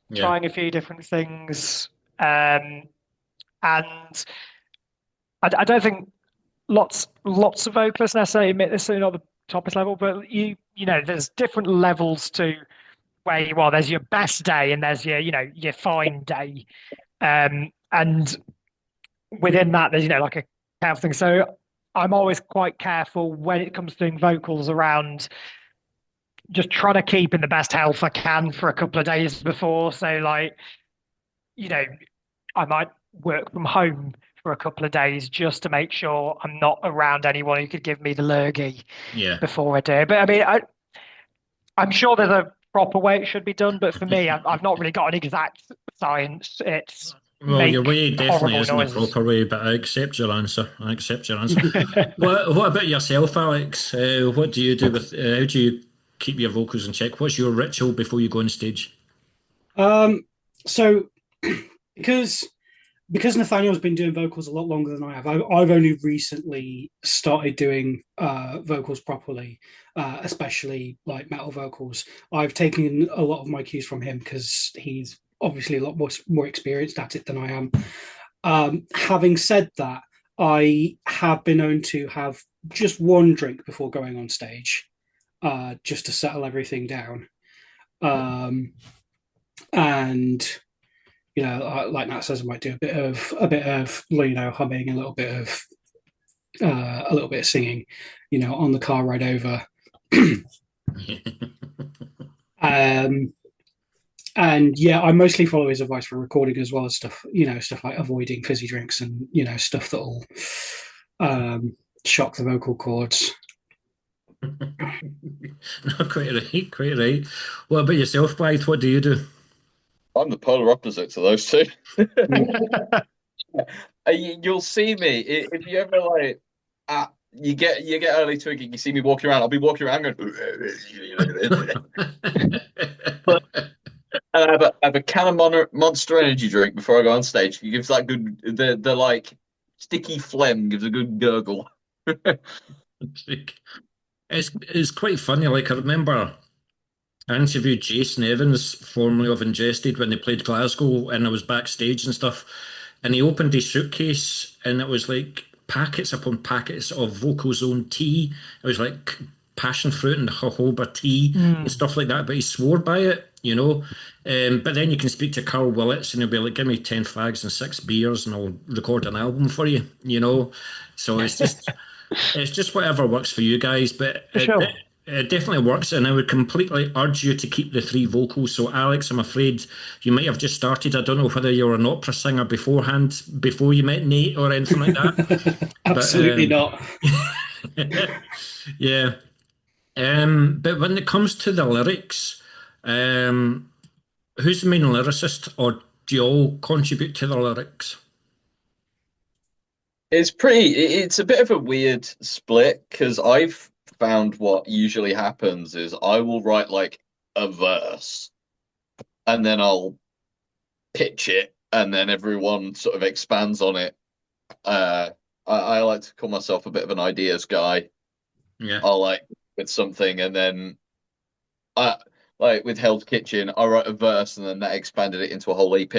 Yeah. trying a few different things. And I don't think lots of vocalists necessarily admit this at the toppest level, but there's different levels to where you are. There's your best day and there's your fine day. And within that, there's like a kind of thing. So I'm always quite careful when it comes to doing vocals around just trying to keep in the best health I can for a couple of days before. So like, I might work from home for a couple of days just to make sure I'm not around anyone who could give me the lurgy Yeah. before I do. But I mean, I'm sure there's a proper way it should be done, but for me, I've not really got an exact science. It's Well, your make way definitely horrible isn't the noises. proper way, but I accept your answer. I accept your answer. What about yourself, Alex? What do you do with? How do you keep your vocals in check? What's your ritual before you go on stage? So because Nathaniel's been doing vocals a lot longer than I have, I've only recently started doing vocals properly, especially like metal vocals. I've taken a lot of my cues from him because he's obviously a lot more experienced at it than I am. Having said that, I have been known to have just one drink before going on stage, just to settle everything down. And like Nat says, I might do a bit of humming, a little bit of singing, on the car ride over. And yeah, I mostly follow his advice for recording as well as stuff like avoiding fizzy drinks and stuff that'll shock the vocal cords. No, quite right, quite right. What about yourself, Blythe? What do you do? I'm the polar opposite to those two. You'll see me if you ever like. You get early to a gig. You see me walking around. I'll be walking around going. But and I have a can of Monster Energy drink before I go on stage. It gives that good the like sticky phlegm gives a good gurgle. It's quite funny. Like, I remember I interviewed Jason Evans, formerly of Ingested, when they played Glasgow, and I was backstage and stuff. And he opened his suitcase, and it was like packets upon packets of Vocal Zone tea. It was like passion fruit and jojoba tea and stuff like that. But he swore by it. But then you can speak to Carl Willits, and he'll be like, "Give me 10 fags and 6 beers, and I'll record an album for you." So it's just whatever works for you guys. But For sure. it definitely works, and I would completely urge you to keep the 3 vocals. So, Alex, I'm afraid you might have just started. I don't know whether you were an opera singer beforehand, before you met Nate or anything like that. Absolutely not. Yeah. But when it comes to the lyrics, who's the main lyricist, or do you all contribute to the lyrics? It's a bit of a weird split because I've found what usually happens is I will write like a verse and then I'll pitch it and then everyone sort of expands on it. I like to call myself a bit of an ideas guy. Yeah. I'll like with something and then I like with Hell's Kitchen, I write a verse and then that expanded it into a whole EP.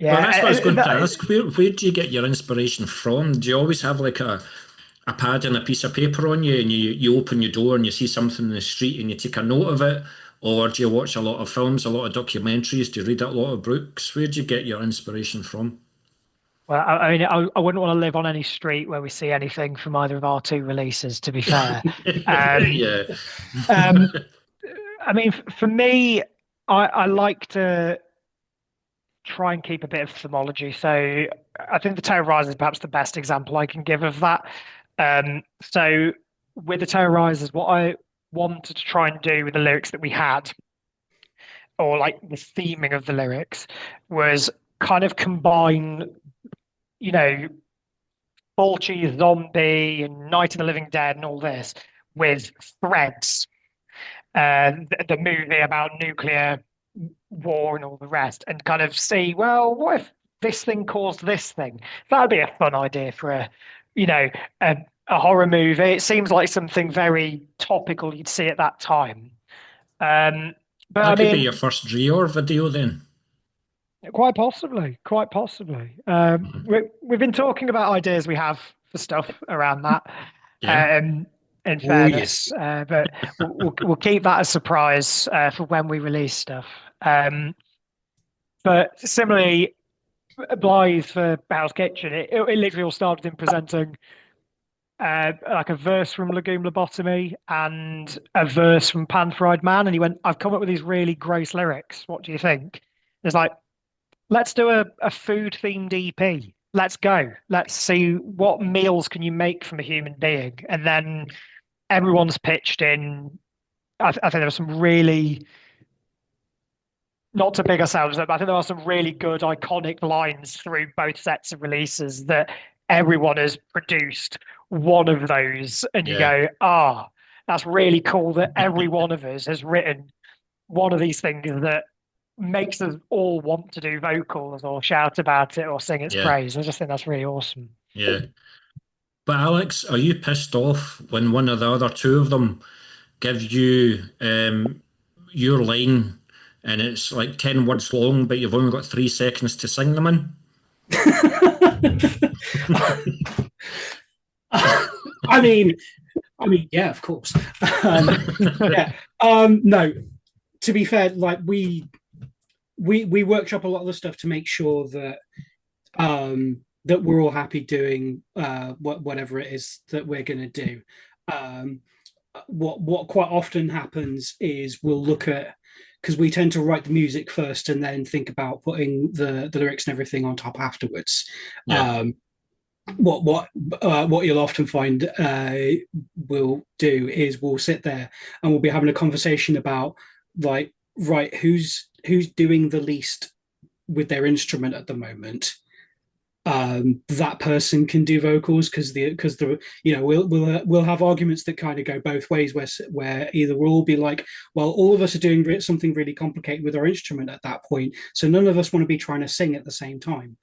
Yeah, Well, that's what I was going to ask. Where do you get your inspiration from? Do you always have like a pad and a piece of paper on you, and you open your door and you see something in the street and you take a note of it? Or do you watch a lot of films, a lot of documentaries? Do you read a lot of books? Where do you get your inspiration from? Well, I mean, I wouldn't want to live on any street where we see anything from either of our 2 releases, to be fair. Yeah. I mean, for me, I like to try and keep a bit of themology. So I think the Terrorizer is perhaps the best example I can give of that. So with the Terrorizers, what I wanted to try and do with the lyrics that we had, or like the theming of the lyrics, was kind of combine, Fulci, Zombie, and Night of the Living Dead, and all this with Threads, the movie about nuclear war and all the rest, and kind of see, well, what if this thing caused this thing? That'd be a fun idea for a a horror movie. It seems like something very topical you'd see at that time. But I That could be mean, your first Dreor video then. quite possibly, quite possibly. We've been talking about ideas we have for stuff around that. Yeah. In Oh, fairness, yes. but we'll keep that a surprise for when we release stuff. But similarly, Blythe for Hell's Kitchen, it literally all started in presenting like a verse from Legume Lobotomy and a verse from Pan Fried Man, and he went, "I've come up with these really gross lyrics. What do you think?" It's like, let's do a food themed EP. Let's go. Let's see what meals can you make from a human being, and then everyone's pitched in. I think there were some really, not to big ourselves up, but I think there are some really good iconic lines through both sets of releases that everyone has produced one of those, and you Yeah. go, that's really cool that every one of us has written one of these things that makes us all want to do vocals or shout about it or sing its Yeah. praise. I just think that's really awesome. Yeah. But Alex, are you pissed off when one or the other two of them give you your line and it's like 10 words long, but you've only got 3 seconds to sing them in? I mean, yeah, of course. Yeah. No, to be fair, like we workshop a lot of the stuff to make sure that that we're all happy doing whatever it is that we're going to do. What quite often happens is we'll look at, because we tend to write the music first and then think about putting the lyrics and everything on top afterwards. Yeah. What you'll often find we'll do is we'll sit there and we'll be having a conversation about, like, right, who's doing the least with their instrument at the moment. That person can do vocals, because we'll have arguments that kind of go both ways, where either we'll all be like, well, all of us are doing something really complicated with our instrument at that point, so none of us want to be trying to sing at the same time.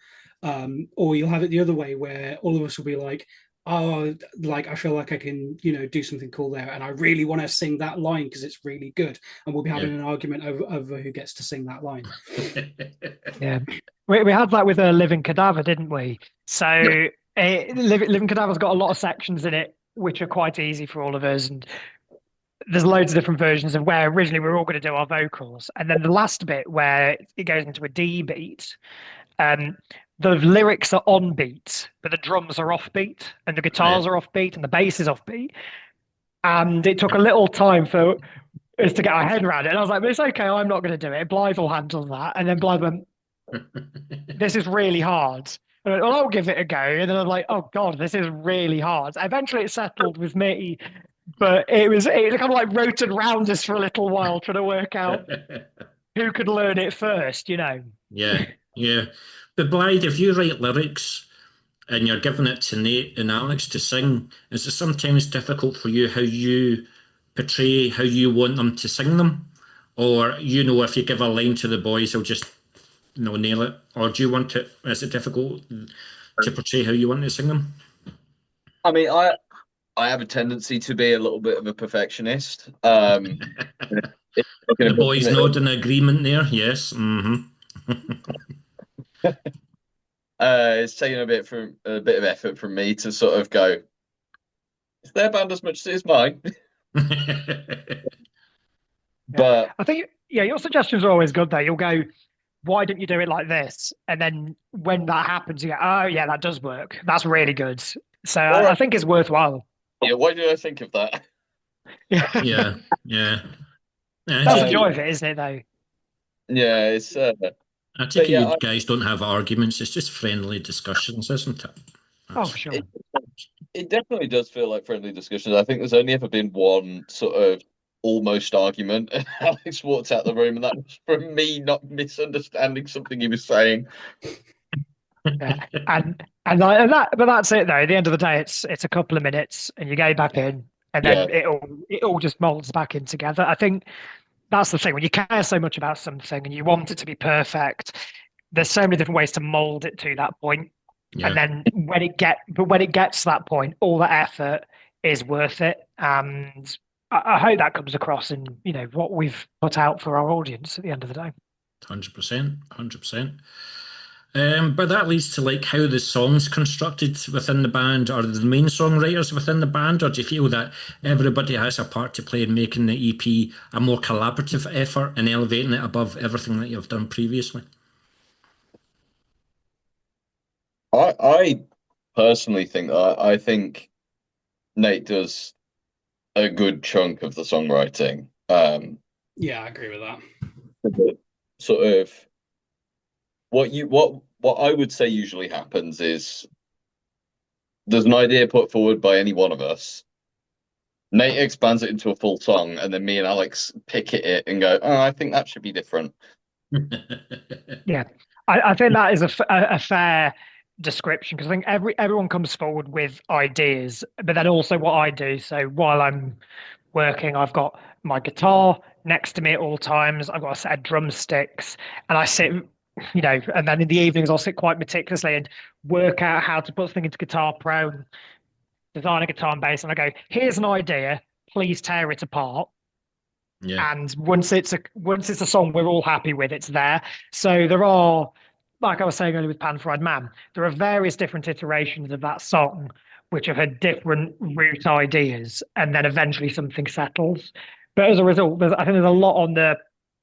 Or you'll have it the other way, where all of us will be like, oh, like, I feel like I can, do something cool there, and I really want to sing that line because it's really good, and we'll be having an argument over who gets to sing that line. Yeah, we had that with a Living Cadaver, didn't we? So Living Cadaver's got a lot of sections in it which are quite easy for all of us, and there's loads of different versions of where originally we were all going to do our vocals, and then the last bit where it goes into a D beat. The lyrics are on beat, but the drums are off beat, and the guitars are off beat, and the bass is off beat. And it took a little time for us to get our head around it. And I was like, but it's okay, I'm not going to do it. Blythe will handle that. And then Blythe went, this is really hard. And I went, well, I'll give it a go. And then I'm like, oh God, this is really hard. Eventually it settled with me, but it kind of like rotated round us for a little while, trying to work out who could learn it first, Yeah, yeah. But Blythe, if you write lyrics and you're giving it to Nate and Alex to sing, is it sometimes difficult for you how you portray how you want them to sing them? Or, if you give a line to the boys, they'll just nail it? Or do you want it, is it difficult to portray how you want to sing them? I mean, I have a tendency to be a little bit of a perfectionist. The boys nod in agreement there, yes. It's taken a bit of effort from me to sort of go, is their band as much as it is mine? But I think, your suggestions are always good though. You'll go, why don't you do it like this? And then when that happens, you go, oh yeah, that does work. That's really good. So I think it's worthwhile. Yeah, why did I think of that? Yeah. That's the joy of it, isn't it, though? Yeah, it's. I take it you guys don't have arguments. It's just friendly discussions, isn't it? Sure. It definitely does feel like friendly discussions. I think there's only ever been one sort of almost argument, and Alex walked out the room, and that was from me not misunderstanding something he was saying. Yeah. But that's it though. At the end of the day, it's a couple of minutes, and you go back in, and then it all just molds back in together. I think that's the thing. When you care so much about something and you want it to be perfect, there's so many different ways to mold it to that point. And then when it gets to that point, all that effort is worth it. And I hope that comes across in, what we've put out for our audience at the end of the day. 100%, 100%. But that leads to like how the song's constructed within the band. Are the main songwriters within the band, or do you feel that everybody has a part to play in making the EP a more collaborative effort and elevating it above everything that you've done previously? I personally think that I think Nate does a good chunk of the songwriting. Yeah, I agree with that. Sort of what I would say usually happens is there's an idea put forward by any one of us. Nate expands it into a full song, and then me and Alex pick at it and go, "Oh, I think that should be different." Yeah, I think that is a fair description, because I think everyone comes forward with ideas, but then also what I do. So while I'm working, I've got my guitar next to me at all times. I've got a set of drumsticks, and I sit, and then in the evenings I'll sit quite meticulously and work out how to put something into Guitar Pro and design a guitar and bass. And I go, here's an idea, please tear it apart. Yeah. And once it's a song we're all happy with, it's there. So there are, like I was saying earlier with Pan Fried Man, there are various different iterations of that song which have had different root ideas, and then eventually something settles. But as a result, I think there's a lot on the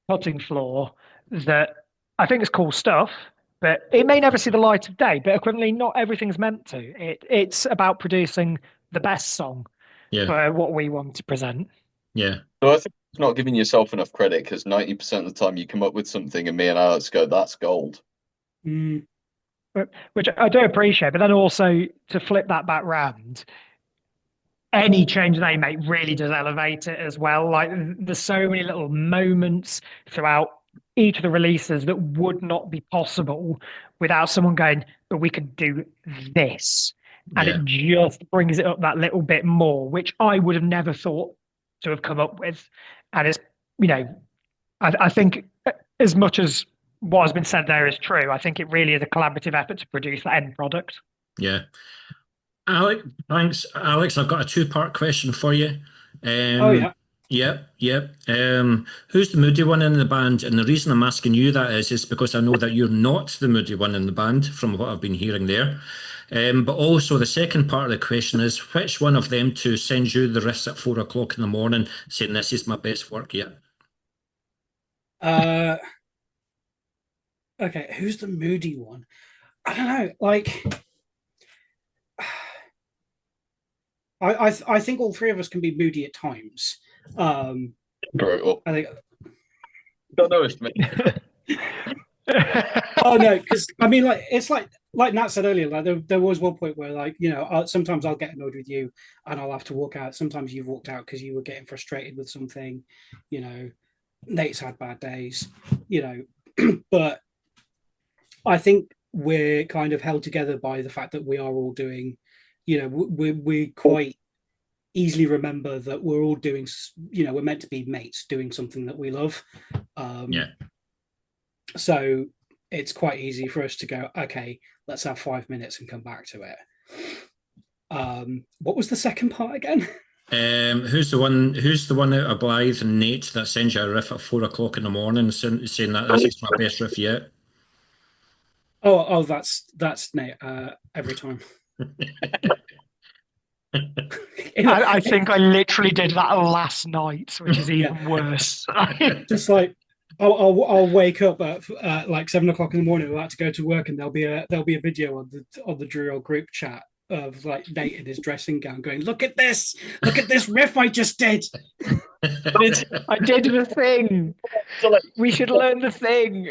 cutting floor that I think is cool stuff, but it may never see the light of day. But equivalently, not everything's meant to. It's about producing the best song for what we want to present. Yeah. So I think it's not giving yourself enough credit, because 90% of the time you come up with something and me and Alex go, "That's gold." Which I do appreciate, but then also to flip that back round, any change they make really does elevate it as well. Like there's so many little moments throughout each of the releases that would not be possible without someone going, "But we could do this." And it just brings it up that little bit more, which I would have never thought to have come up with. And it's, I think as much as what has been said there is true, I think it really is a collaborative effort to produce the end product. Yeah. Alex, thanks. Alex, I've got a two-part question for you. Oh, yeah. Yep. Who's the moody one in the band? And the reason I'm asking you that is because I know that you're not the moody one in the band, from what I've been hearing there. But also the second part of the question is, which one of them two sends you the riffs at 4 o'clock in the morning saying, "This is my best work yet"? Okay, who's the moody one? I don't know. Like, I think all three of us can be moody at times. Brutal. I think. Don't know it's me. Oh no, because I mean, like it's like Nat said earlier. Like there was one point where, like, sometimes I'll get annoyed with you and I'll have to walk out. Sometimes you've walked out because you were getting frustrated with something. Nate's had bad days. But I think we're kind of held together by the fact that we are all doing. We quite easily remember that we're all doing. We're meant to be mates doing something that we love. So it's quite easy for us to go, okay, let's have 5 minutes and come back to it. What was the second part again? Who's the one out of Blythe and Nate that sends you a riff at 4 o'clock in the morning saying that this is my best riff yet? Oh, that's Nate every time. I think I literally did that last night, which is even worse. Just like I'll wake up at like 7 o'clock in the morning, about to go to work, and there'll be a video on the Dreor group chat of like Nate in his dressing gown going, look at this riff I just did." I did the thing. We should learn the thing.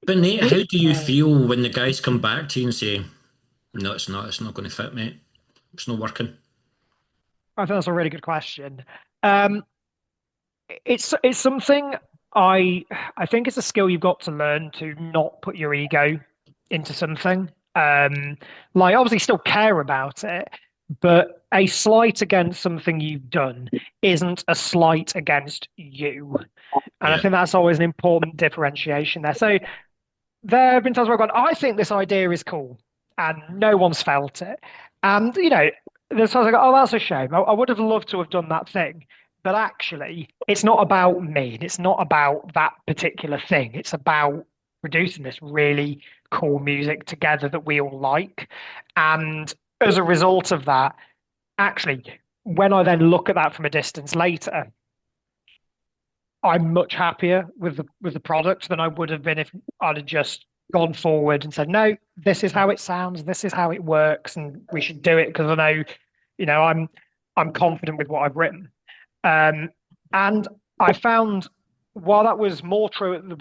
But Nate, how do you feel when the guys come back to you and say, "No, it's not going to fit, mate. It's not working"? I think that's a really good question. It's something I think it's a skill you've got to learn, to not put your ego into something. Like obviously still care about it, but a slight against something you've done isn't a slight against you. And I think that's always an important differentiation there. So there have been times where I've gone, I think this idea is cool, and no one's felt it. And, there's times I go, oh, that's a shame. I would have loved to have done that thing. But actually, it's not about me. And it's not about that particular thing. It's about producing this really cool music together that we all like. And as a result of that, actually, when I then look at that from a distance later, I'm much happier with the product than I would have been if I'd have just gone forward and said, no, this is how it sounds, this is how it works, and we should do it because I know, I'm confident with what I've written. And I found while that was more true at the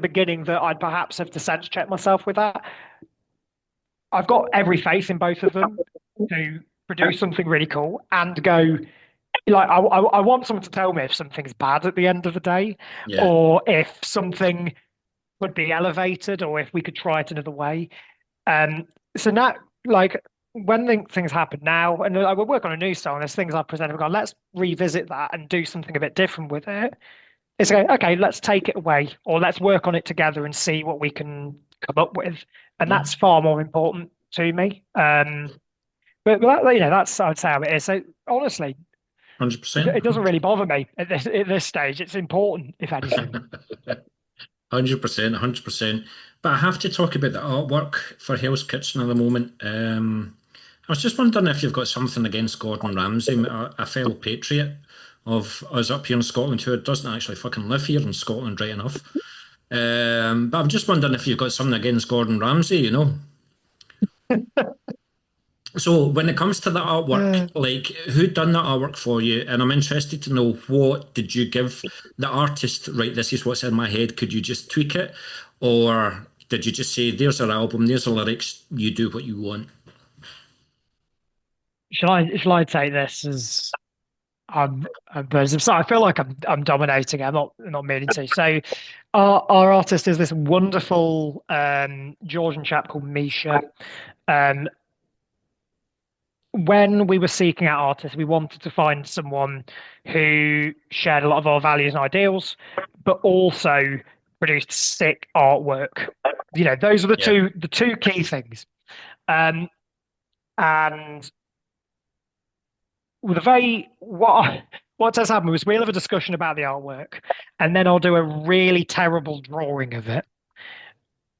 beginning that I'd perhaps have to sense check myself with that. I've got every faith in both of them to produce something really cool and go. Like I want someone to tell me if something's bad at the end of the day, or if something could be elevated, or if we could try it another way. So now, like when things happen now, and I will work on a new song, there's things I've presented, I've gone, let's revisit that and do something a bit different with it. It's okay, let's take it away, or let's work on it together and see what we can come up with, and that's far more important to me. But that's I would say how it is. So honestly. 100%. It doesn't really bother me at this stage. It's important, if anything. 100%, 100%. But I have to talk about the artwork for Hell's Kitchen at the moment. I was just wondering if you've got something against Gordon Ramsay, a fellow patriot of us up here in Scotland who doesn't actually fucking live here in Scotland, right enough. But I'm just wondering if you've got something against Gordon Ramsay, So when it comes to the artwork, like who done that artwork for you? And I'm interested to know, what did you give the artist, right, this is what's in my head, could you just tweak it? Or did you just say, there's our album, there's the lyrics, you do what you want? Shall I take this as I feel like I'm dominating. I'm not meaning to. So our artist is this wonderful Georgian chap called Misha. When we were seeking out artists, we wanted to find someone who shared a lot of our values and ideals, but also produced sick artwork. Those are the two key things. And what does happen was we'll have a discussion about the artwork, and then I'll do a really terrible drawing of it,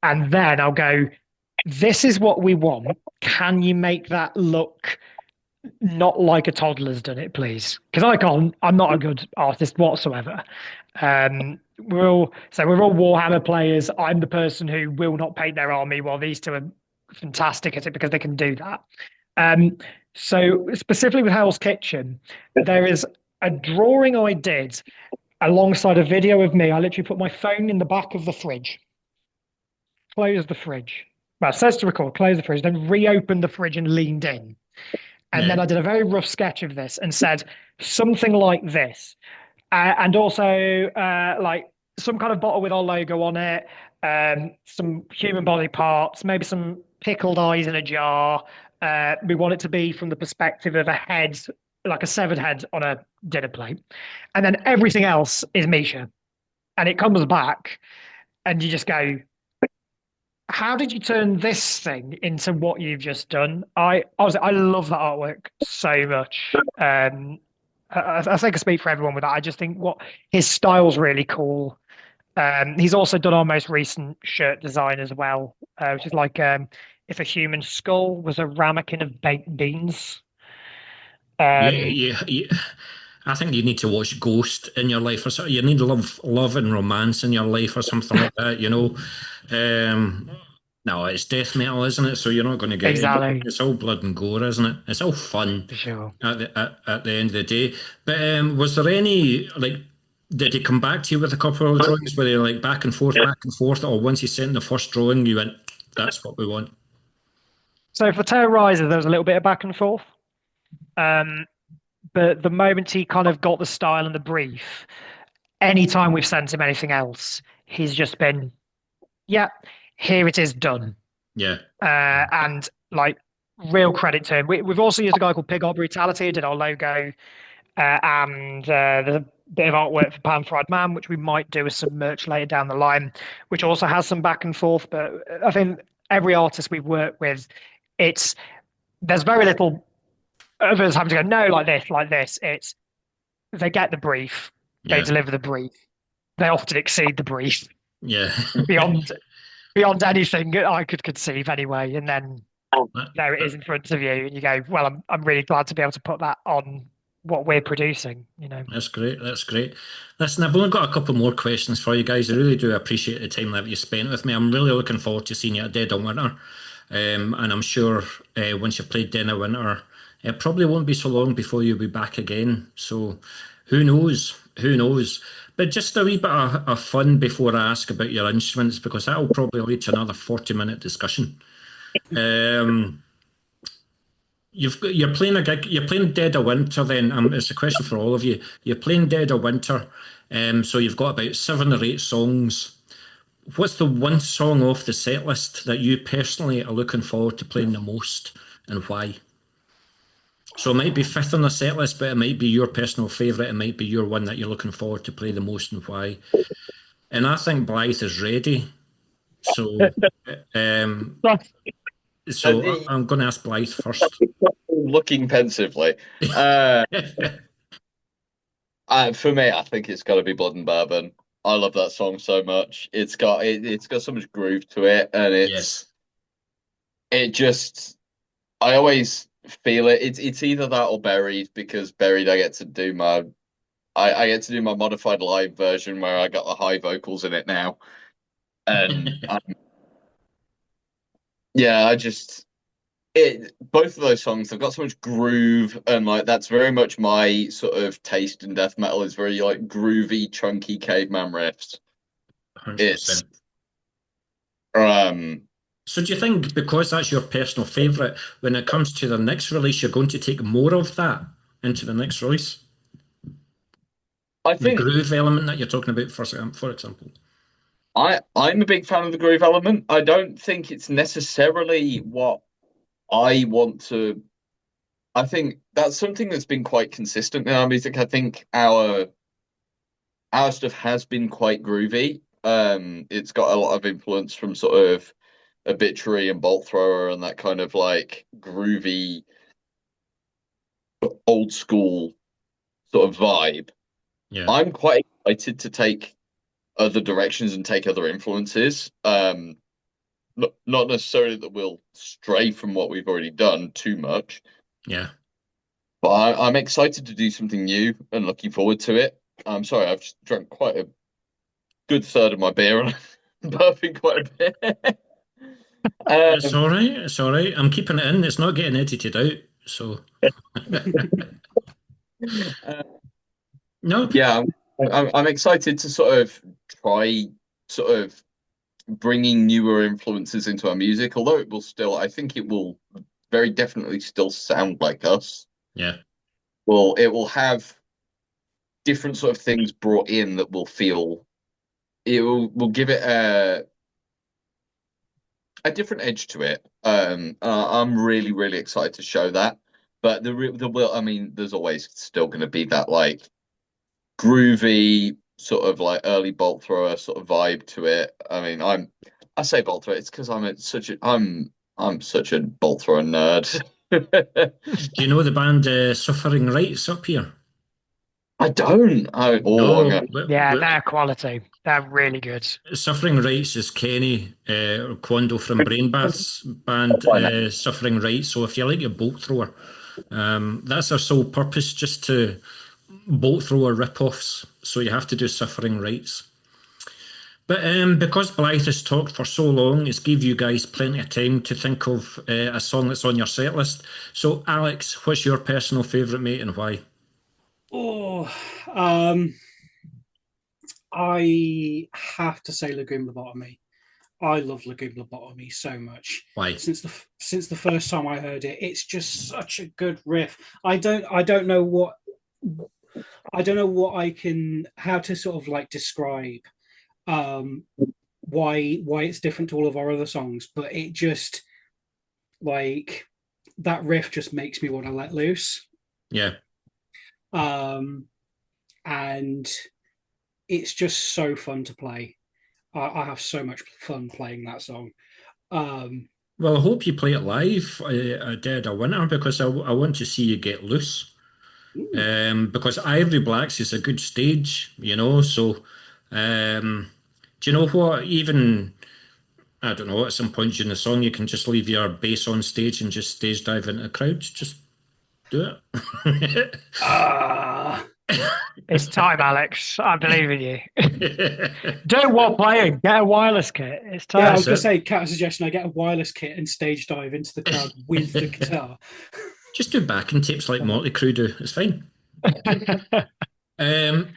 and then I'll go, this is what we want. Can you make that look not like a toddler's done it, please? Because I'm not a good artist whatsoever. We're all Warhammer players. I'm the person who will not paint their army, while these two are fantastic at it because they can do that. So specifically with Hell's Kitchen, there is a drawing I did alongside a video of me. I literally put my phone in the back of the fridge, close the fridge. Well, it says to record, close the fridge, then reopened the fridge and leaned in. And then I did a very rough sketch of this and said something like this. And also like some kind of bottle with our logo on it, some human body parts, maybe some pickled eyes in a jar. We want it to be from the perspective of a head, like a severed head on a dinner plate. And then everything else is Misha. And it comes back and you just go, how did you turn this thing into what you've just done? I love that artwork so much. I think I speak for everyone with that. I just think his style's really cool. He's also done our most recent shirt design as well, which is like if a human skull was a ramekin of baked beans. Yeah. I think you need to watch Ghost in your life, or something. You need love and romance in your life, or something like that. No, it's death metal, isn't it? So you're not going to get exactly. It's all blood and gore, isn't it? It's all fun for sure at the end of the day. But was there any did he come back to you with a couple of drawings where they like back and forth, or once you sent the first drawing, you went, "That's what we want"? So for Terror Rises, there was a little bit of back and forth. But the moment he kind of got the style and the brief, anytime we've sent him anything else, he's just been, yeah, here it is, done. Yeah. And like real credit to him. We've also used a guy called Pig Art Brutality, who did our logo. and there's a bit of artwork for Pan Fried Man, which we might do as some merch later down the line, which also has some back and forth. But I think every artist we've worked with, there's very little of us having to go, no, like this, like this. It's they get the brief, they Yeah. deliver the brief, they often exceed the brief Yeah. beyond anything I could conceive anyway. And then there it is in front of you, and you go, well, I'm really glad to be able to put that on what we're producing, you know. That's great. That's great. Listen, I've only got a couple more questions for you guys. I really do appreciate the time that you spent with me. I'm really looking forward to seeing you at Dead of Winter. And I'm sure once you've played Dead of Winter, it probably won't be so long before you'll be back again. So who knows? Who knows? But just a wee bit of fun before I ask about your instruments, because that will probably lead to another 40-minute discussion. You're playing a gig. You're playing Dead of Winter. Then it's a question for all of you. You're playing Dead of Winter, so you've got about 7 or 8 songs. What's the one song off the set list that you personally are looking forward to playing the most, and why? So it might be 5th on the set list, but it might be your personal favourite. It might be your one that you're looking forward to play the most, and why. And I think Blythe is ready. So, I'm going to ask Blythe first. Looking pensively. For me, I think it's got to be Blood and Bourbon. I love that song so much. It's got so much groove to it, and I always feel it. It's either that or Buried, because Buried I get to do my modified live version where I got the high vocals in it now, and both of those songs, they've got so much groove, and like that's very much my sort of taste in death metal, is very like groovy, chunky caveman riffs. 100%. It's So do you think, because that's your personal favourite, when it comes to the next release, you're going to take more of that into the next release? I think the groove element that you're talking about, for example. I'm a big fan of the groove element. I don't think it's necessarily what I want to. I think that's something that's been quite consistent in our music. I think our stuff has been quite groovy. It's got a lot of influence from sort of Obituary and Bolt Thrower and that kind of like groovy, old school sort of vibe. Yeah. I'm quite excited to take other directions and take other influences. Not necessarily that we'll stray from what we've already done too much. Yeah. But I'm excited to do something new and looking forward to it. I'm sorry, I've just drunk quite a good third of my beer and I'm burping quite a bit. It's all right. It's all right. I'm keeping it in. It's not getting edited out. So. No. Yeah, I'm excited to sort of try sort of bringing newer influences into our music, although I think it will very definitely still sound like us. Yeah. Well, it will have different sort of things brought in that will give it a different edge to it. I'm really, really excited to show that. But there's always still going to be that like groovy sort of like early Bolt Thrower sort of vibe to it. I mean, I say Bolt Thrower, it's because I'm such a Bolt Thrower nerd. Do you know the band Suffering Rights up here? I don't. They're quality. They're really good. Suffering Rights is Kenny Quando from Brainbath's band, Suffering Rights. So if you like your Bolt Thrower, that's their sole purpose, just to Bolt Thrower rip-offs. So you have to do Suffering Rights. But because Blythe has talked for so long, it's give you guys plenty of time to think of a song that's on your set list. So Alex, what's your personal favourite, mate, and why? I have to say Lagoon Lobotomy. I love Lagoon Lobotomy so much. Why? Since the first time I heard it, it's just such a good riff. I don't know how to sort of like describe why it's different to all of our other songs, but it just like that riff just makes me want to let loose. Yeah. And it's just so fun to play. I have so much fun playing that song. Well, I hope you play it live at Dead of Winter because I want to see you get loose. Because Ivory Blacks is a good stage, So, do you know what? Even I don't know. At some point during the song, you can just leave your bass on stage and just stage dive into the crowd. Just do it. It's time, Alex. I believe in you. Don't want playing. Get a wireless kit. It's time. Yeah, I was going to say, Cat, a suggestion: I get a wireless kit and stage dive into the crowd with the guitar. Just do backing tapes like Motley Crue do. It's fine.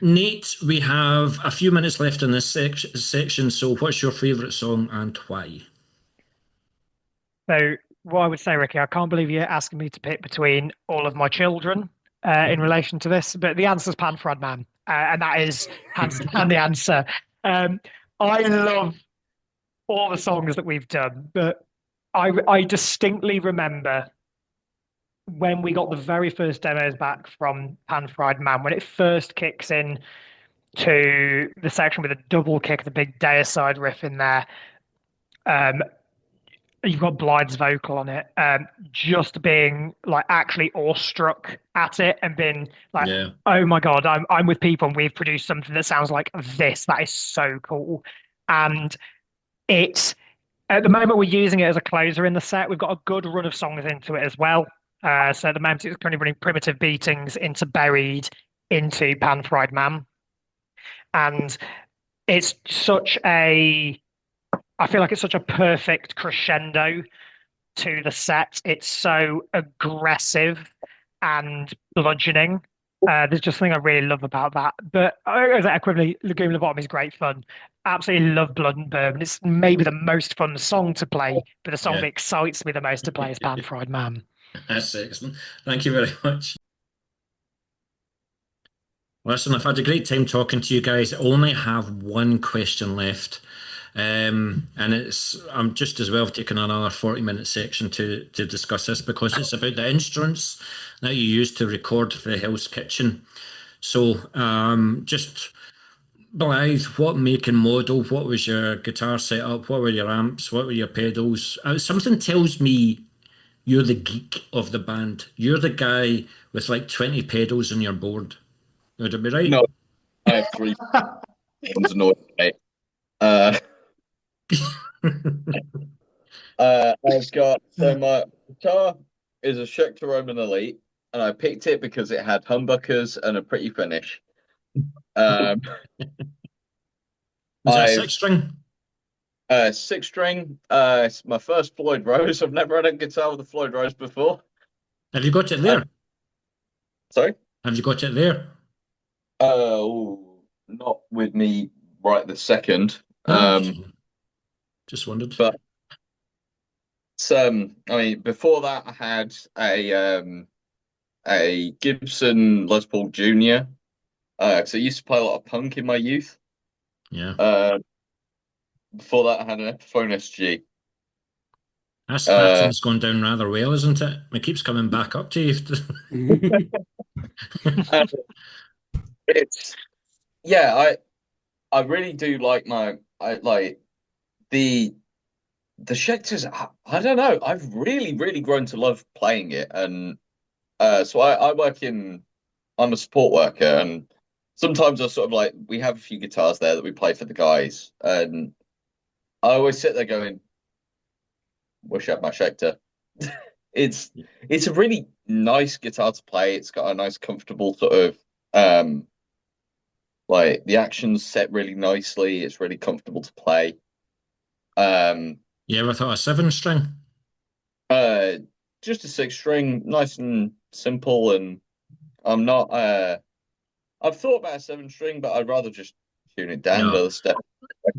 Nate, we have a few minutes left in this section. So, what's your favourite song and why? So, what I would say, Ricky, I can't believe you're asking me to pick between all of my children in relation to this, but the answer is Pan Fried Man, and that is hands down the answer. I love all the songs that we've done, but I distinctly remember when we got the very first demos back from Pan Fried Man, when it first kicks in to the section with a double kick, the big deicide riff in there. You've got Blythe's vocal on it, just being like actually awestruck at it and being like, oh my God, I'm with people and we've produced something that sounds like this. That is so cool. And it's at the moment we're using it as a closer in the set. We've got a good run of songs into it as well. So at the moment it's currently running Primitive Beatings into Buried into Pan Fried Man. And it's I feel like it's such a perfect crescendo to the set. It's so aggressive and bludgeoning. There's just something I really love about that. But equivalently, Lagoon Lobotomy is great fun. Absolutely love Blood and Bourbon. It's maybe the most fun song to play, but the song that excites me the most to play is Pan Fried Man. That's excellent. Thank you very much. Listen, I've had a great time talking to you guys. I only have one question left. And I'm just as well taking another 40-minute section to discuss this because it's about the instruments that you use to record the Hell's Kitchen. So just Blythe, what make and model, what was your guitar setup, what were your amps, what were your pedals? Something tells me you're the geek of the band. You're the guy with like 20 pedals on your board. Would it be right? No, I have 3 things annoying me. I've got my guitar is a Schecter Roman Elite, and I picked it because it had humbuckers and a pretty finish. Was that a 6-string? 6-string. It's my first Floyd Rose. I've never had a guitar with a Floyd Rose before. Have you got it there? Sorry? Have you got it there? Not with me right this second. Just wondered. But I mean, before that, I had a Gibson Les Paul Junior. Because I used to play a lot of punk in my youth. Yeah. Before that, I had an Epiphone SG. That pattern's gone down rather well, isn't it? It keeps coming back up to you. I really do like the Schecters. I don't know. I've really grown to love playing it, and so I'm a support worker, and sometimes I sort of we have a few guitars there that we play for the guys, and I always sit there going, "Wish I had my Schecter." It's a really nice guitar to play. It's got a nice, comfortable sort of the action's set really nicely. It's really comfortable to play. You ever thought a 7-string? Just a 6-string, nice and simple, and I'm not. I've thought about a 7-string, but I'd rather just tune it down to the step.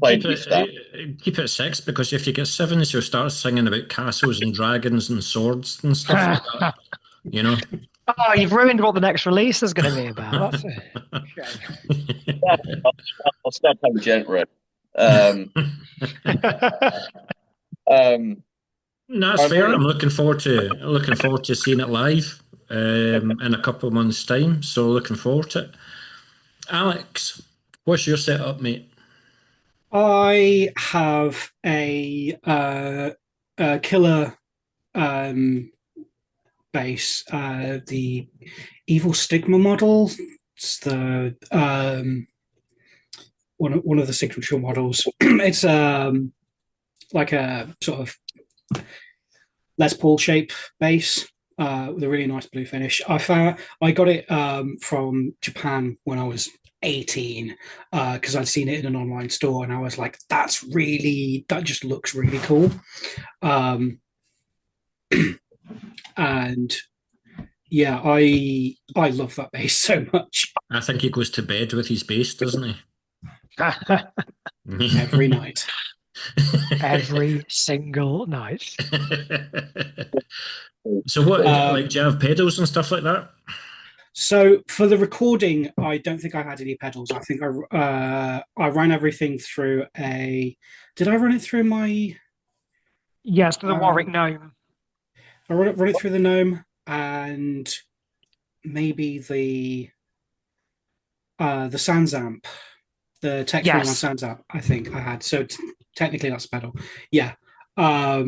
Keep it 6 because if you get 7s, you'll start singing about castles and dragons and swords and stuff like that. You know. Oh, you've ruined what the next release is going to be about. That's it. I'll start playing genre. No, that's fair. I'm looking forward to seeing it live. in a couple of months' time. So looking forward to it. Alex, what's your setup, mate? I have a killer base, the Evil Stigma model. It's the one of the signature models. It's like a sort of Les Paul shape base with a really nice blue finish. I got it from Japan when I was 18 because I'd seen it in an online store and I was like, that just looks really cool. And yeah, I love that base so much. I think he goes to bed with his base, doesn't he? Every night. Every single night. So what, like, do you have pedals and stuff like that? So for the recording, I don't think I had any pedals. I think I ran everything through a. Did I run it through my? Yes, to the Warwick Gnome. I run it through the Gnome and maybe the Sans amp, the Tech 21 Sans amp. I think I had. So technically, that's a pedal. Yeah. I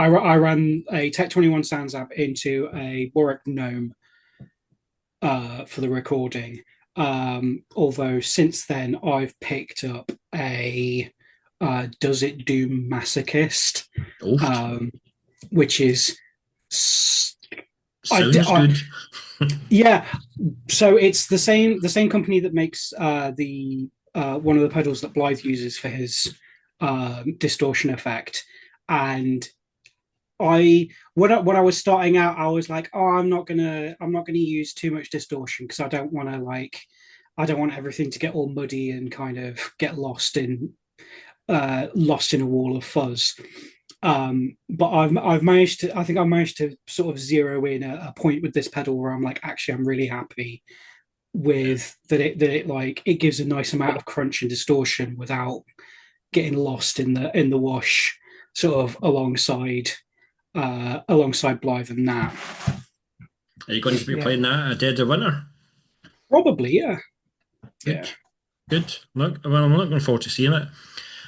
ran a Tech 21 Sans amp into a Warwick Gnome for the recording. Although since then I've picked up a Does It Doom Masochist, which is sounds good. Yeah, so it's the same company that makes the one of the pedals that Blythe uses for his distortion effect. And when I was starting out, I was like, oh, I'm not gonna use too much distortion because I don't want everything to get all muddy and kind of get lost in a wall of fuzz. But I've managed to sort of zero in a point with this pedal where I'm like, actually, I'm really happy with that it gives a nice amount of crunch and distortion without getting lost in the wash, sort of alongside Blythe and Nat. Are you going to be playing that at Dead of Winter? Probably, yeah. Good. Look, well, I'm looking forward to seeing it.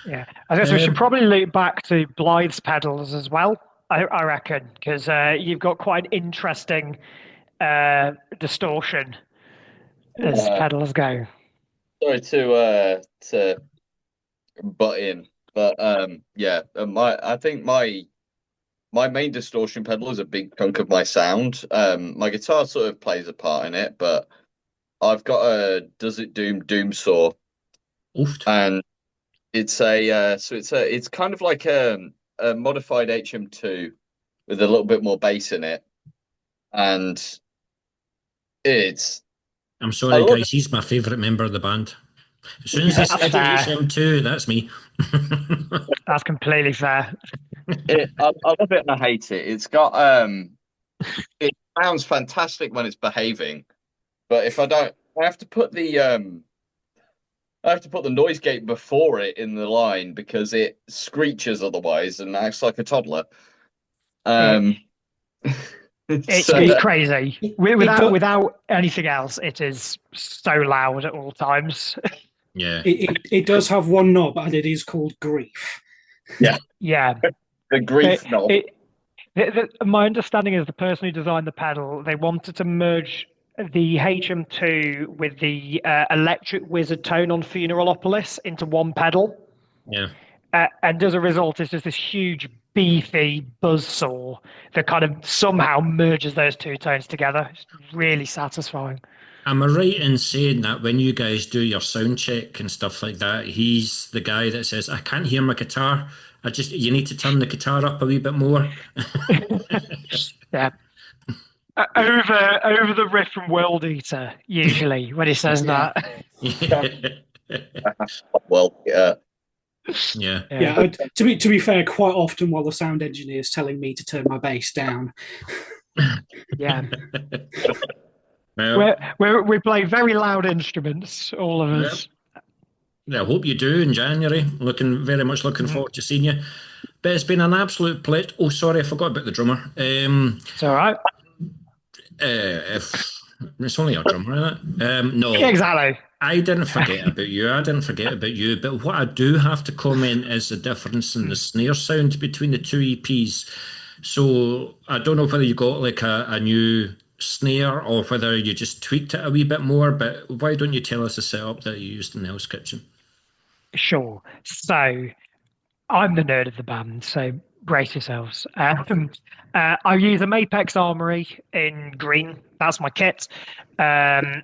Yeah, I guess we should probably loop back to Blythe's pedals as well. I reckon, because you've got quite an interesting distortion as pedals go. Sorry to butt in, but I think my main distortion pedal is a big chunk of my sound. My guitar sort of plays a part in it, but I've got a Does It Doom Saw, and it's it's kind of like a modified HM2 with a little bit more bass in it, and it's. I'm sorry, guys. He's my favourite member of the band. As soon as he said HM2, that's me. That's completely fair. I love it and I hate it. It's got it sounds fantastic when it's behaving, but if I don't, I have to put the noise gate before it in the line because it screeches otherwise and acts like a toddler. It's crazy. Without anything else, it is so loud at all times. Yeah. It does have one knob, and it is called grief. Yeah. Yeah. The grief knob. My understanding is the person who designed the pedal, they wanted to merge the HM2 with the Electric Wizard tone on Funeralopolis into one pedal. Yeah. And as a result, it's just this huge, beefy buzzsaw that kind of somehow merges those two tones together. It's really satisfying. Am I right in saying that when you guys do your sound check and stuff like that, he's the guy that says, I can't hear my guitar. You need to turn the guitar up a wee bit more. Yeah. Over the riff from World Eater, usually, when he says that. Well, yeah. Yeah. To be fair, quite often while the sound engineer is telling me to turn my bass down. Yeah. Well, we play very loud instruments, all of us. I hope you do in January. Very much looking forward to seeing you. But it's been an absolute pleasure. Oh, sorry, I forgot about the drummer. It's all right. If it's only a drummer, isn't it? No, Exactly. I didn't forget about you. I didn't forget about you. But what I do have to comment is the difference in the snare sound between the two EPs. So I don't know whether you got like a new snare or whether you just tweaked it a wee bit more. But why don't you tell us the setup that you used in the Hell's Kitchen? Sure. So I'm the nerd of the band, so brace yourselves. I use a Mapex Armory in green. That's my kit. The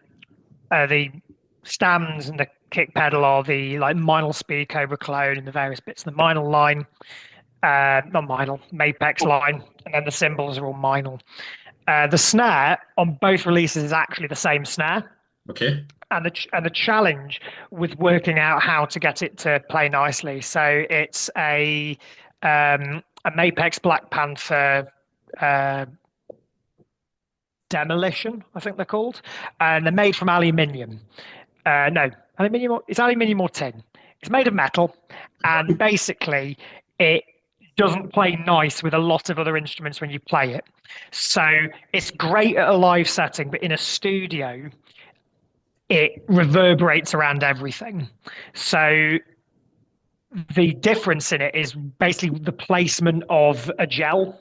stands and the kick pedal are the like Meinl Speed Cobra clone and the various bits of the Meinl line. Not Meinl, Mapex line, and then the cymbals are all Meinl. The snare on both releases is actually the same snare. Okay. And the challenge with working out how to get it to play nicely. So it's a Mapex Black Panther Demolition, I think they're called, and they're made from aluminium. No, aluminium. It's aluminium or tin. It's made of metal, and basically it doesn't play nice with a lot of other instruments when you play it. So it's great at a live setting, but in a studio, it reverberates around everything. So the difference in it is basically the placement of a gel,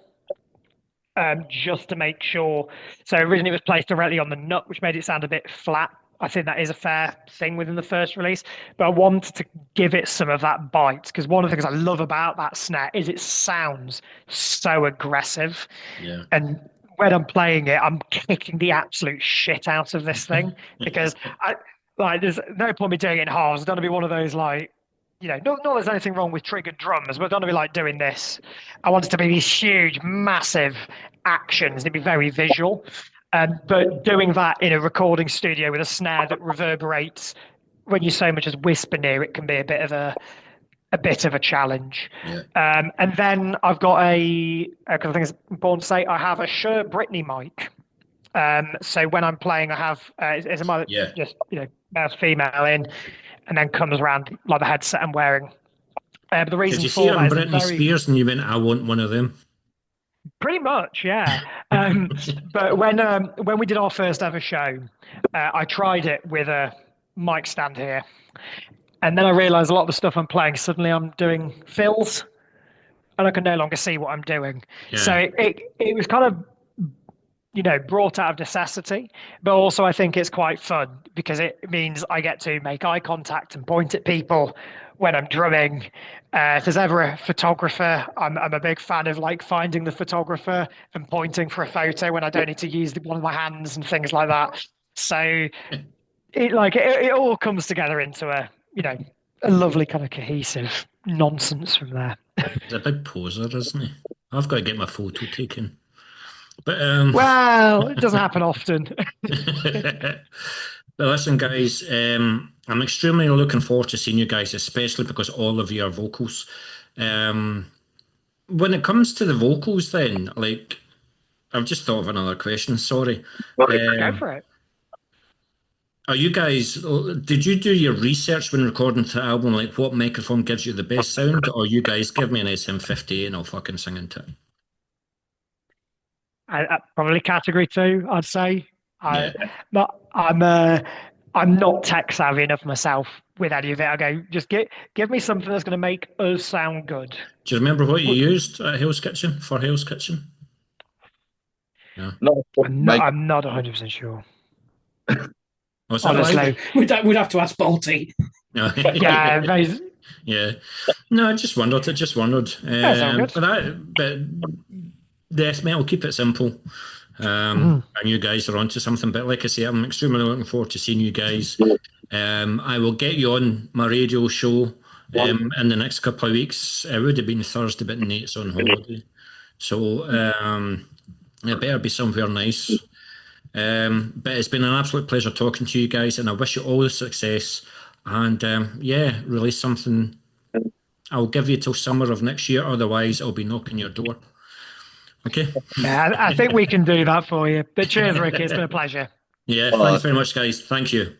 just to make sure. So originally it was placed directly on the nut, which made it sound a bit flat. I think that is a fair thing within the first release, but I wanted to give it some of that bite, because one of the things I love about that snare is it sounds so aggressive. Yeah. And when I'm playing it, I'm kicking the absolute shit out of this thing, because there's no point me doing it in halves. I don't want to be one of those like, not there's anything wrong with triggered drums, but I don't want to be like doing this. I want it to be these huge, massive actions. It'd be very visual. But doing that in a recording studio with a snare that reverberates when you so much as whisper near it can be a bit of a challenge. Yeah. And then I've got because I think it's important to say, I have a Shure Britney mic. So when I'm playing, I have it's a mic that just males female in, and then comes around like the headset I'm wearing. But the reason Did you see it on that Britney Spears and you went, I want one of them? Pretty much, yeah. But when we did our first ever show, I tried it with a mic stand here, and then I realized a lot of the stuff I'm playing, suddenly I'm doing fills, and I can no longer see what I'm doing. Yeah. So it was kind of brought out of necessity, but also I think it's quite fun because it means I get to make eye contact and point at people when I'm drumming. If there's ever a photographer, I'm a big fan of like finding the photographer and pointing for a photo when I don't need to use one of my hands and things like that. So it all comes together into a lovely kind of cohesive nonsense from there. He's a big poser, isn't he? I've got to get my photo taken. But well, it doesn't happen often. But listen, guys, I'm extremely looking forward to seeing you guys, especially because all of you are vocals. When it comes to the vocals, then, like, I've just thought of another question. Sorry. Go for it. Are you guys? Did you do your research when recording the album? Like, what microphone gives you the best sound, or you guys give me an SM58 and I'll fucking sing into it? Probably category 2, I'd say. I'm not tech savvy enough myself with any of it. I go, just give me something that's going to make us sound good. Do you remember what you used at Hell's Kitchen for Hell's Kitchen? No. I'm not 100% sure. Honestly, we'd have to ask Balti. Yeah. Yeah. No, I just wondered. But death metal, keep it simple. And you guys are onto something. But like I say, I'm extremely looking forward to seeing you guys. I will get you on my radio show in the next couple of weeks. It would have been Thursday, but Nate's on holiday. So it better be somewhere nice. But it's been an absolute pleasure talking to you guys, and I wish you all the success. And release something. I'll give you till summer of next year. Otherwise, I'll be knocking your door. Okay. Yeah, I think we can do that for you. But cheers, Ricky. It's been a pleasure. Yeah, thanks very much, guys. Thank you.